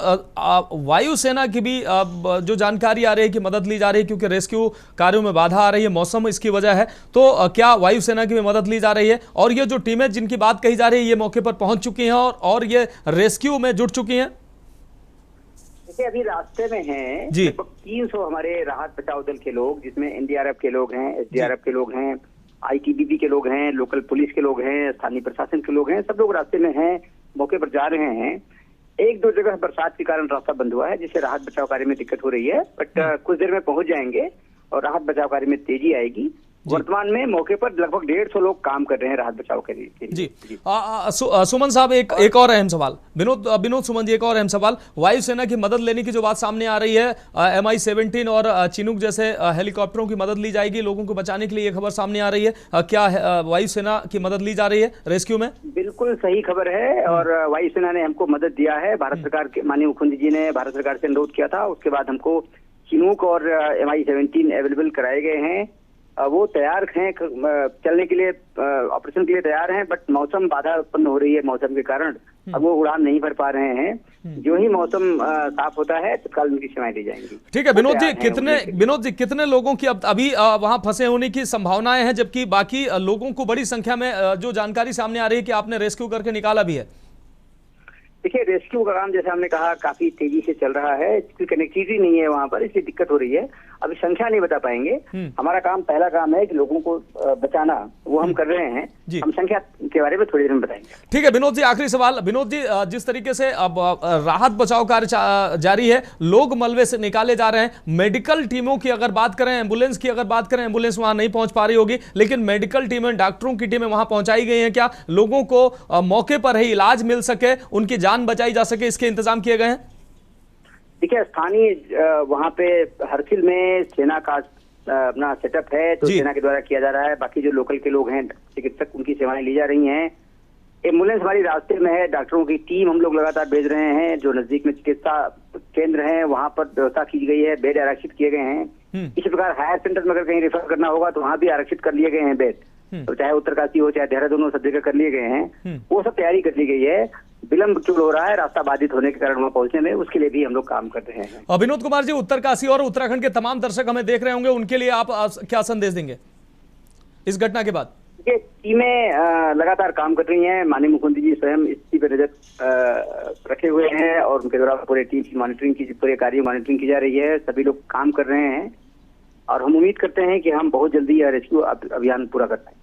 वायुसेना की भी जो जानकारी आ रही है कि मदद ली जा रही है, क्योंकि रेस्क्यू कार्यों में बाधा आ रही है, मौसम इसकी वजह है, तो क्या वायुसेना की भी मदद ली जा रही है? और ये जो टीमें जिनकी बात कही जा रही है ये मौके पर पहुंच चुकी हैं और ये रेस्क्यू में जुट चुकी हैं? देखिए, अभी रास्ते में हैं जी। 300 हमारे राहत बचाव दल के लोग, जिसमें NDRF के लोग हैं, SDRF के लोग हैं, ITBP के लोग हैं, लोकल पुलिस के लोग हैं, स्थानीय प्रशासन के लोग हैं, सब लोग रास्ते में हैं, मौके पर जा रहे हैं। एक दो जगह बरसात के कारण रास्ता बंद हुआ है, जिससे राहत बचाव कार्य में दिक्कत हो रही है, बट कुछ देर में पहुंच जाएंगे और राहत बचाव कार्य में तेजी आएगी। वर्तमान में मौके पर लगभग 150 लोग काम कर रहे हैं राहत बचाव के लिए। जी सुमन साहब, एक और अहम सवाल, विनोद सुमन जी, एक और अहम सवाल, वायुसेना की मदद लेने की जो बात सामने आ रही है, MI-17 और चिनूक जैसे हेलीकॉप्टरों की मदद ली जाएगी लोगों को बचाने के लिए, ये खबर सामने आ रही है, क्या वायुसेना की मदद ली जा रही है रेस्क्यू में? बिल्कुल सही खबर है, और वायुसेना ने हमको मदद दिया है। भारत सरकार के माननीय मुख्यमंत्री जी ने भारत सरकार से अनुरोध किया था, उसके बाद हमको चिनूक और MI-17 अवेलेबल कराए गए हैं। वो तैयार हैं चलने के लिए, ऑपरेशन के लिए तैयार हैं, बट मौसम बाधा उत्पन्न हो रही है मौसम के कारण अब वो उड़ान नहीं भर पा रहे हैं। जो ही मौसम साफ होता है तत्काल उनकी सेवाएं दी जाएंगी। ठीक है विनोद जी, कितने लोगों की अब अभी वहां फंसे होने की संभावनाएं हैं, जबकि बाकी लोगों को बड़ी संख्या में जो जानकारी सामने आ रही है कि आपने रेस्क्यू करके निकाला भी है? देखिए, रेस्क्यू का काम जैसे हमने कहा काफी तेजी से चल रहा है, इसकी कनेक्टिविटी नहीं है वहाँ पर, इसलिए दिक्कत हो रही है। अभी संख्या नहीं बता पाएंगे। हमारा काम, पहला काम है कि लोगों को बचाना, वो हम कर रहे हैं। हम संख्या के बारे में थोड़ी देर में बताएंगे। ठीक है विनोद जी, आखिरी सवाल। विनोद जी, जिस तरीके से अब राहत बचाव कार्य जारी है, लोग मलबे से निकाले जा रहे हैं, मेडिकल टीमों की अगर बात करें, एम्बुलेंस की अगर बात करें, एम्बुलेंस वहां नहीं पहुंच पा रही होगी, लेकिन मेडिकल टीमें, डॉक्टरों की टीमें वहां पहुंचाई गई हैं। क्या लोगों को मौके पर ही इलाज मिल सके, उनकी जान बचाई जा सके, इसके इंतजाम किए गए हैं? देखिए, स्थानीय वहाँ पे हरसिल में सेना का अपना सेटअप है, तो सेना के द्वारा किया जा रहा है। बाकी जो लोकल के लोग हैं, चिकित्सक, उनकी सेवाएं ली जा रही हैं। एम्बुलेंस हमारी रास्ते में है, डॉक्टरों की टीम हम लोग लगातार भेज रहे हैं। जो नजदीक में चिकित्सा केंद्र है वहाँ पर व्यवस्था की गई है, बेड आरक्षित किए गए हैं। इसी प्रकार हायर सेंटर में अगर कहीं रेफर करना होगा तो वहाँ भी आरक्षित कर लिए गए हैं बेड, तो चाहे उत्तरकाशी हो चाहे देहरादून हो, सब जगह कर लिए गए हैं। वो सब तैयारी कर ली गई है। विलंब क्यों हो रहा है रास्ता बाधित होने के कारण वहां पहुंचने में, उसके लिए भी हम लोग काम कर रहे हैं। विनोद कुमार जी, उत्तरकाशी और उत्तराखंड के तमाम दर्शक हमें देख रहे होंगे, उनके लिए आप क्या संदेश देंगे इस घटना के बाद? ये टीमें लगातार काम कर रही हैं। माननीय मुख्यमंत्री जी स्वयं स्थिति पर नजर रखे हुए हैं और उनके द्वारा पूरे टीम की मॉनिटरिंग की, पूरे कार्य मॉनिटरिंग की जा रही है। सभी लोग काम कर रहे हैं और हम उम्मीद करते हैं कि हम बहुत जल्दी यह रेस्क्यू अभियान पूरा कर पाएंगे।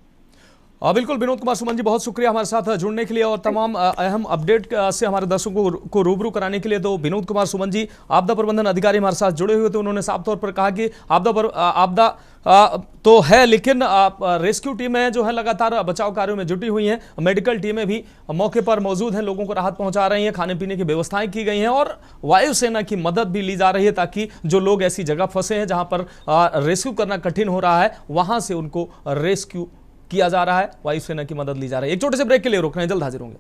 बिल्कुल विनोद कुमार सुमन जी, बहुत शुक्रिया हमारे साथ जुड़ने के लिए और तमाम अहम अपडेट से हमारे दर्शकों को रूबरू कराने के लिए। तो विनोद कुमार सुमन जी, आपदा प्रबंधन अधिकारी, हमारे साथ जुड़े हुए थे। उन्होंने साफ तौर पर कहा कि आपदा तो है, लेकिन रेस्क्यू टीमें जो है लगातार बचाव कार्यों में जुटी हुई हैं। मेडिकल टीमें भी मौके पर मौजूद हैं, लोगों को राहत पहुंचा रही हैं, खाने पीने की व्यवस्थाएं की गई हैं और वायुसेना की मदद भी ली जा रही है, ताकि जो लोग ऐसी जगह फंसे हैं जहां पर रेस्क्यू करना कठिन हो रहा है, वहां से उनको रेस्क्यू किया जा रहा है, वायुसेना की मदद ली जा रही है। एक छोटे से ब्रेक के लिए रुक रहे हैं, जल्द हाजिर होंगे।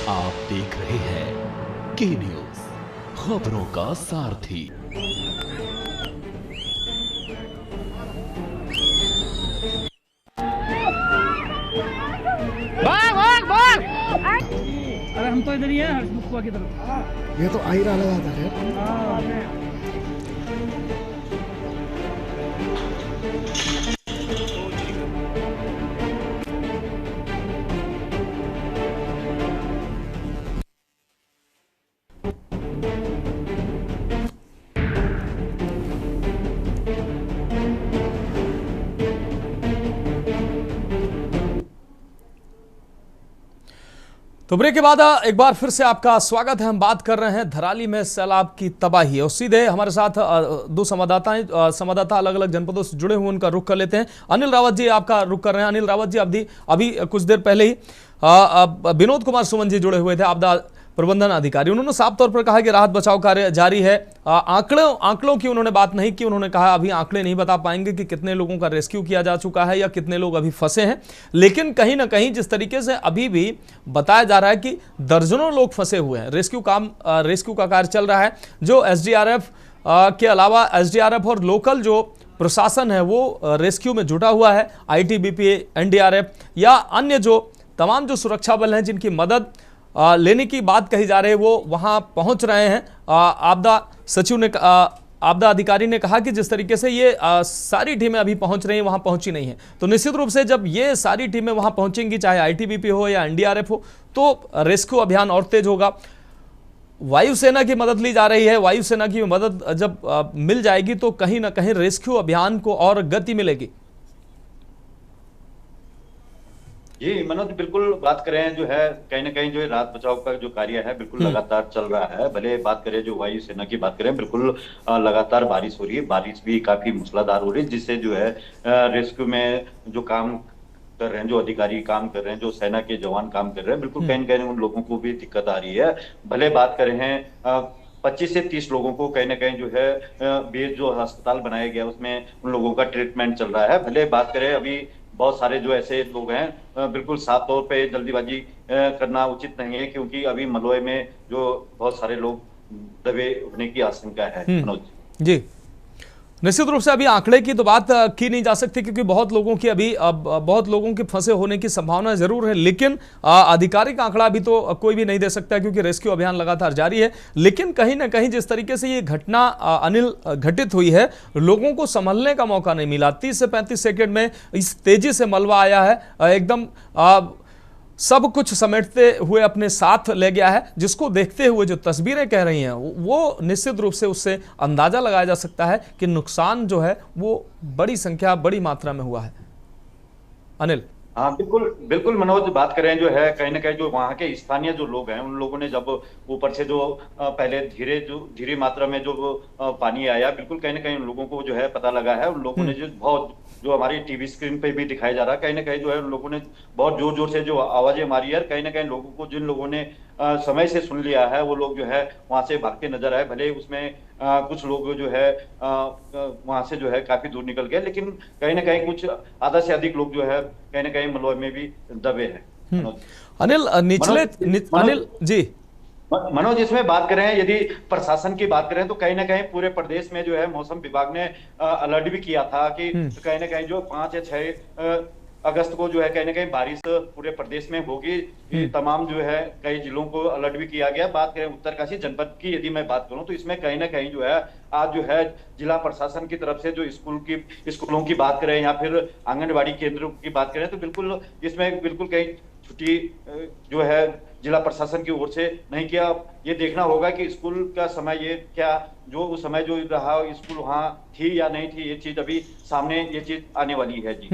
आप देख रहे हैं के न्यूज, खबरों का सारथी। अरे हम तो इधर ही हैं, हर्षमुखपुरा की तरफ। ये तो आ ही रहा लगातार है। तो ब्रेक के बाद एक बार फिर से आपका स्वागत है। हम बात कर रहे हैं धराली में सैलाब की तबाही और सीधे हमारे साथ दो संवाददाता अलग अलग जनपदों से जुड़े हुए, उनका रुख कर लेते हैं। अनिल रावत जी आपका रुख कर रहे हैं। अनिल रावत जी, अभी कुछ देर पहले ही विनोद कुमार सुमन जी जुड़े हुए थे, आपदा प्रबंधन अधिकारी। उन्होंने साफ तौर पर कहा कि राहत बचाव कार्य जारी है। आंकड़ों की उन्होंने बात नहीं की। उन्होंने कहा अभी आंकड़े नहीं बता पाएंगे कि कितने लोगों का रेस्क्यू किया जा चुका है या कितने लोग अभी फंसे हैं, लेकिन कहीं ना कहीं जिस तरीके से अभी भी बताया जा रहा है कि दर्जनों लोग फंसे हुए हैं। रेस्क्यू का कार्य चल रहा है, जो एसडीआरएफ के अलावा एसडीआरएफ और लोकल जो प्रशासन है वो रेस्क्यू में जुटा हुआ है। आईटीबीपी, एनडीआरएफ या अन्य जो तमाम जो सुरक्षा बल हैं जिनकी मदद लेने की बात कही जा रही है, वो वहां पहुंच रहे हैं। आपदा अधिकारी ने कहा कि जिस तरीके से ये सारी टीमें अभी पहुंच रही हैं, वहां पहुंची नहीं है। तो निश्चित रूप से जब ये सारी टीमें वहां पहुंचेंगी, चाहे आईटीबीपी हो या एनडीआरएफ हो, तो रेस्क्यू अभियान और तेज होगा। वायुसेना की मदद ली जा रही है। वायुसेना की मदद जब मिल जाएगी तो कहीं ना कहीं रेस्क्यू अभियान को और गति मिलेगी। जी मनोज, बिल्कुल बात करें जो है कहीं ना कहीं जो है राहत बचाव का जो कार्य है बिल्कुल लगातार चल रहा है। भले बात करें जो वायुसेना की बात करें, बिल्कुल लगातार बारिश हो रही है, बारिश भी काफी मूसलाधार हो रही है, जिससे जो है रेस्क्यू में जो काम कर रहे हैं, जो अधिकारी काम कर रहे हैं, जो सेना के जवान काम कर रहे हैं, बिल्कुल कहीं ना कहीं उन लोगों को भी दिक्कत आ रही है। भले बात करें हैं 25 से 30 लोगों को कहीं ना कहीं जो है बेस जो अस्पताल बनाया गया उसमें उन लोगों का ट्रीटमेंट चल रहा है। भले बात करें अभी बहुत सारे जो ऐसे लोग हैं, बिल्कुल साफ तौर पे जल्दीबाजी करना उचित नहीं है, क्योंकि अभी मलबे में जो बहुत सारे लोग दबे होने की आशंका है। मनोज जी, निश्चित रूप से अभी आंकड़े की तो बात की नहीं जा सकती, क्योंकि बहुत लोगों की अभी बहुत लोगों के फंसे होने की संभावना जरूर है, लेकिन आधिकारिक आंकड़ा अभी तो कोई भी नहीं दे सकता, क्योंकि रेस्क्यू अभियान लगातार जारी है। लेकिन कहीं ना कहीं जिस तरीके से ये घटना अनिल घटित हुई है, लोगों को संभलने का मौका नहीं मिला। 30 से 35 सेकेंड में इस तेजी से मलबा आया है, एकदम सब कुछ समेटते हुए अपने साथ ले गया है, जिसको देखते हुए जो तस्वीरें कह रही हैं वो निश्चित रूप से उससे अंदाजा लगाया जा सकता है कि नुकसान जो है वो बड़ी संख्या बड़ी मात्रा में हुआ है। अनिल। हाँ बिल्कुल बिल्कुल मनोज, बात करें जो है कहीं ना कहीं जो वहाँ के स्थानीय जो लोग हैं, उन लोगों ने जब ऊपर से जो पहले धीरे मात्रा में जो पानी आया, बिल्कुल कहीं ना कहीं उन लोगों को जो है पता लगा है। उन लोगों ने जो हमारी टीवी स्क्रीन पे भी दिखाया जा रहा है, कहीं ना कहीं जो है उन लोगों ने बहुत जोर जोर से जो आवाजें मारी है। कहीं ना कहीं लोगों को, जिन लोगों ने समय से सुन लिया है, वो लोग जो है वहां से भागते नजर आए। भले उसमें कुछ लोग जो है वहां से जो है काफी दूर निकल गए, लेकिन कहीं ना कहीं कुछ आधा से अधिक लोग जो है कहीं ना कहीं मलबे में भी दबे हैं। अनिल अनिल जी मनोज, इसमें बात करें यदि प्रशासन की बात करें तो कहीं ना कहीं पूरे प्रदेश में जो है मौसम विभाग ने अलर्ट भी किया था कि कहीं ना कहीं जो 5 या 6 अगस्त को जो है कहीं ना कहीं बारिश पूरे प्रदेश में होगी। तमाम जो है कई जिलों को अलर्ट भी किया गया। बात करें उत्तरकाशी जनपद की यदि मैं बात करूं तो इसमें कहीं ना कहीं जो है आज जो है जिला प्रशासन की तरफ से जो स्कूलों की बात करें या फिर आंगनबाड़ी केंद्रों की बात करें तो बिल्कुल इसमें बिल्कुल कहीं छुट्टी जो है जिला प्रशासन की ओर से नहीं किया। ये देखना होगा कि स्कूल का समय ये क्या जो उस समय जो रहा स्कूल वहाँ थी या नहीं थी, ये चीज अभी सामने ये चीज आने वाली है। जी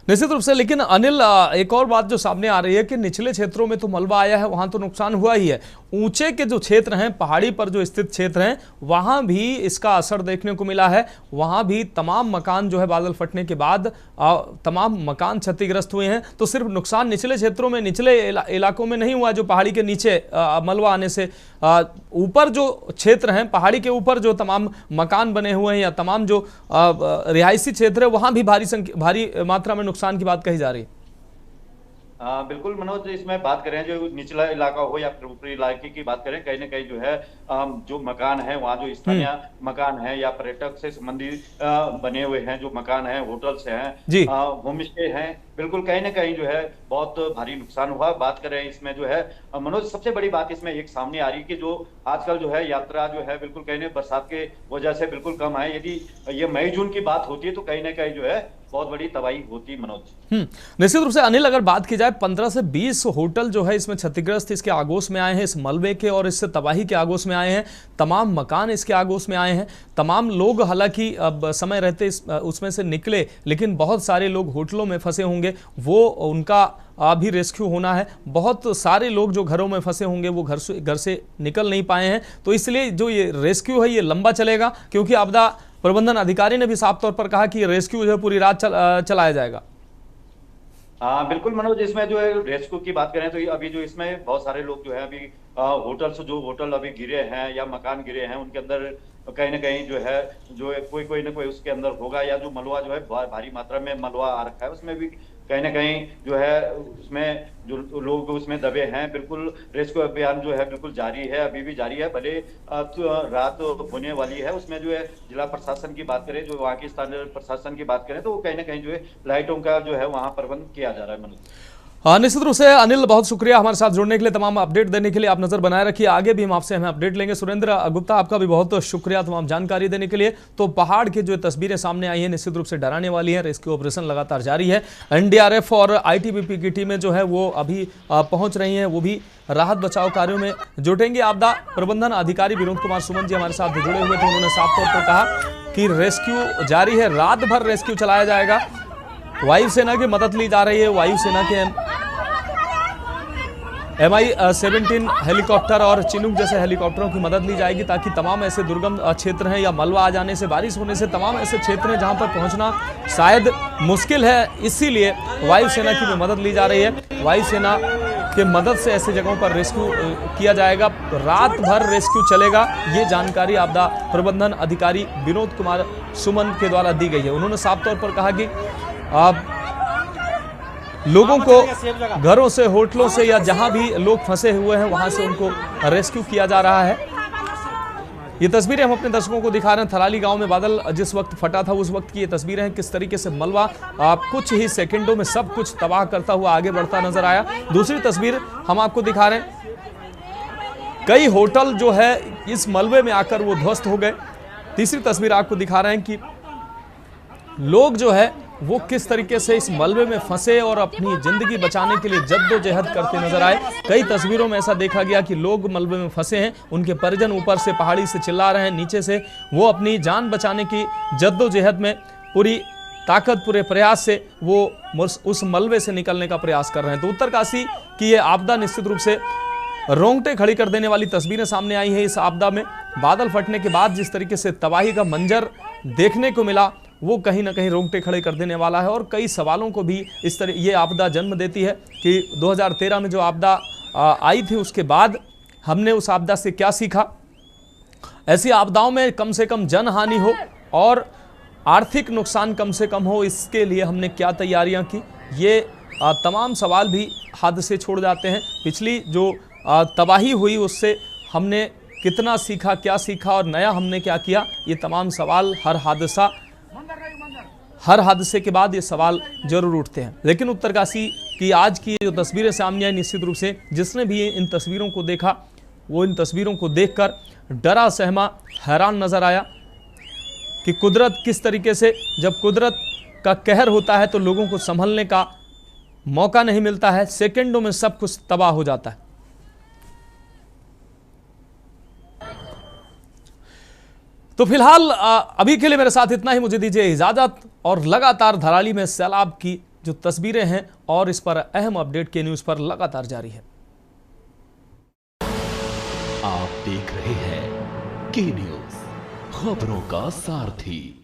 निश्चित रूप से। लेकिन अनिल, एक और बात जो सामने आ रही है कि निचले क्षेत्रों में तो मलबा आया है, वहां तो नुकसान हुआ ही है। ऊंचे के जो क्षेत्र हैं, पहाड़ी पर जो स्थित क्षेत्र हैं, वहां भी इसका असर देखने को मिला है। वहां भी तमाम मकान जो है बादल फटने के बाद तमाम मकान क्षतिग्रस्त हुए हैं। तो सिर्फ नुकसान निचले क्षेत्रों में, निचले इलाकों में नहीं हुआ जो पहाड़ी के नीचे मलबा आने से, ऊपर जो क्षेत्र हैं, पहाड़ी के ऊपर जो तमाम मकान बने हुए हैं या तमाम जो रिहायशी क्षेत्र है, वहां भी भारी मात्रा में नुकसान की बात कही जा रही है। बिल्कुल मनोज, इसमें बात करें जो निचला इलाका हो या फिर ऊपरी इलाके की बात करें, कहीं ना कहीं जो है जो मकान है वहाँ जो स्थानीय मकान है या पर्यटक से संबंधित बने हुए हैं जो मकान है, होटल्स हैं, होम स्टे हैं, बिल्कुल कहीं ना कहीं जो है बहुत भारी नुकसान हुआ। बात करें इसमें जो है मनोज, सबसे बड़ी बात इसमें एक सामने आ रही कि जो आजकल जो है यात्रा जो है बिल्कुल कहीं बरसात के वजह से बिल्कुल कम है। यदि ये मई जून की बात होती है तो कहीं ना कहीं जो है बहुत बड़ी तबाही होती। मनोज निश्चित रूप से। अनिल, अगर बात की जाए 15 से 20 होटल जो है इसमें क्षतिग्रस्त इसके आगोश में आए हैं, इस मलबे के और इससे तबाही के आगोश में आए हैं। तमाम मकान इसके आगोश में आए हैं। तमाम लोग हालांकि अब समय रहते उसमें से निकले, लेकिन बहुत सारे लोग होटलों में फंसे होंगे, वो उनका अभी रेस्क्यू होना है। बहुत सारे लोग जो घरों में फंसे होंगे वो घर से निकल नहीं पाए हैं। तो इसलिए जो ये रेस्क्यू है ये लंबा चलेगा, क्योंकि आपदा प्रबंधन अधिकारी ने भी साफ तौर पर कहा कि ये रेस्क्यू जो है पूरी रात चलाया जाएगा। बिल्कुल मनोज, इसमें जो है रेस्क्यू की बात करें तो अभी जो इसमें बहुत सारे लोग जो है अभी होटल अभी गिरे हैं या मकान गिरे हैं, उनके अंदर कहीं ना कहीं जो है कोई ना कोई उसके अंदर होगा, या जो मलबा जो है भारी मात्रा में मलबा आ रखा है उसमें भी कहीं ना कहीं जो है उसमें जो लोग उसमें दबे हैं। बिल्कुल रेस्क्यू अभियान जो है बिल्कुल जारी है, अभी भी जारी है। भले रात होने वाली है, उसमें जो है जिला प्रशासन की बात करें, जो वहाँ की स्थानीय प्रशासन की बात करें तो वो कहीं ना कहीं जो है लाइटों का जो है वहाँ प्रबंध किया जा रहा है। मनोज निश्चित रूप से। अनिल, बहुत शुक्रिया हमारे साथ जुड़ने के लिए, तमाम अपडेट देने के लिए। आप नजर बनाए रखिए, आगे भी हम आपसे अपडेट लेंगे। सुरेंद्र गुप्ता, आपका भी बहुत शुक्रिया तमाम जानकारी देने के लिए। तो पहाड़ की जो तस्वीरें सामने आई हैं निश्चित रूप से डराने वाली है। रेस्क्यू ऑपरेशन लगातार जारी है। एनडीआरएफ और आईटीबीपी की टीमें जो है वो अभी पहुंच रही हैं, वो भी राहत बचाव कार्यों में जुटेंगे। आपदा प्रबंधन अधिकारी विनोद कुमार सुमन जी हमारे साथ जुड़े हुए थे, उन्होंने साफ तौर पर कहा कि रेस्क्यू जारी है, रात भर रेस्क्यू चलाया जाएगा। वायुसेना की मदद ली जा रही है। वायुसेना के MI-17 हेलीकॉप्टर और चिनूक जैसे हेलीकॉप्टरों की मदद ली जाएगी ताकि तमाम ऐसे दुर्गम क्षेत्र हैं या मलबा आ जाने से, बारिश होने से तमाम ऐसे क्षेत्र हैं जहां पर पहुंचना शायद मुश्किल है, इसीलिए वायुसेना की भी मदद ली जा रही है। वायुसेना की मदद से ऐसे जगहों पर रेस्क्यू किया जाएगा। रात भर रेस्क्यू चलेगा, ये जानकारी आपदा प्रबंधन अधिकारी विनोद कुमार सुमन के द्वारा दी गई है। उन्होंने साफ तौर पर कहा कि लोगों को घरों से, होटलों से या जहां भी लोग फंसे हुए हैं वहां से उनको रेस्क्यू किया जा रहा है। ये तस्वीरें हम अपने दर्शकों को दिखा रहे हैं। थराली गांव में बादल जिस वक्त फटा था उस वक्त की ये तस्वीरें हैं, किस तरीके से मलबा कुछ ही सेकंडों में सब कुछ तबाह करता हुआ आगे बढ़ता नजर आया। दूसरी तस्वीर हम आपको दिखा रहे हैं, कई होटल जो है इस मलबे में आकर वो ध्वस्त हो गए। तीसरी तस्वीर आपको दिखा रहे हैं कि लोग जो है वो किस तरीके से इस मलबे में फंसे और अपनी जिंदगी बचाने के लिए जद्दोजहद करते नजर आए। कई तस्वीरों में ऐसा देखा गया कि लोग मलबे में फंसे हैं, उनके परिजन ऊपर से पहाड़ी से चिल्ला रहे हैं, नीचे से वो अपनी जान बचाने की जद्दोजहद में पूरी ताकत, पूरे प्रयास से वो उस मलबे से निकलने का प्रयास कर रहे हैं। तो उत्तरकाशी की ये आपदा निश्चित रूप से रोंगटे खड़ी कर देने वाली तस्वीरें सामने आई हैं। इस आपदा में बादल फटने के बाद जिस तरीके से तबाही का मंजर देखने को मिला वो कहीं ना कहीं रोंगटे खड़े कर देने वाला है और कई सवालों को भी इस तरह ये आपदा जन्म देती है कि 2013 में जो आपदा आई थी उसके बाद हमने उस आपदा से क्या सीखा। ऐसी आपदाओं में कम से कम जनहानि हो और आर्थिक नुकसान कम से कम हो, इसके लिए हमने क्या तैयारियां की, ये तमाम सवाल भी हादसे छोड़ जाते हैं। पिछली जो तबाही हुई उससे हमने कितना सीखा, क्या सीखा और नया हमने क्या किया, ये तमाम सवाल हर हादसे के बाद ये सवाल जरूर उठते हैं। लेकिन उत्तरकाशी की आज की जो तस्वीरें सामने आई, निश्चित रूप से जिसने भी इन तस्वीरों को देखा वो इन तस्वीरों को देखकर डरा सहमा हैरान नजर आया कि कुदरत किस तरीके से, जब कुदरत का कहर होता है तो लोगों को संभलने का मौका नहीं मिलता है, सेकंडों में सब कुछ तबाह हो जाता है। तो फिलहाल अभी के लिए मेरे साथ इतना ही, मुझे दीजिए इजाजत और लगातार धराली में सैलाब की जो तस्वीरें हैं और इस पर अहम अपडेट के न्यूज पर लगातार जारी है। आप देख रहे हैं के न्यूज, खबरों का सारथी।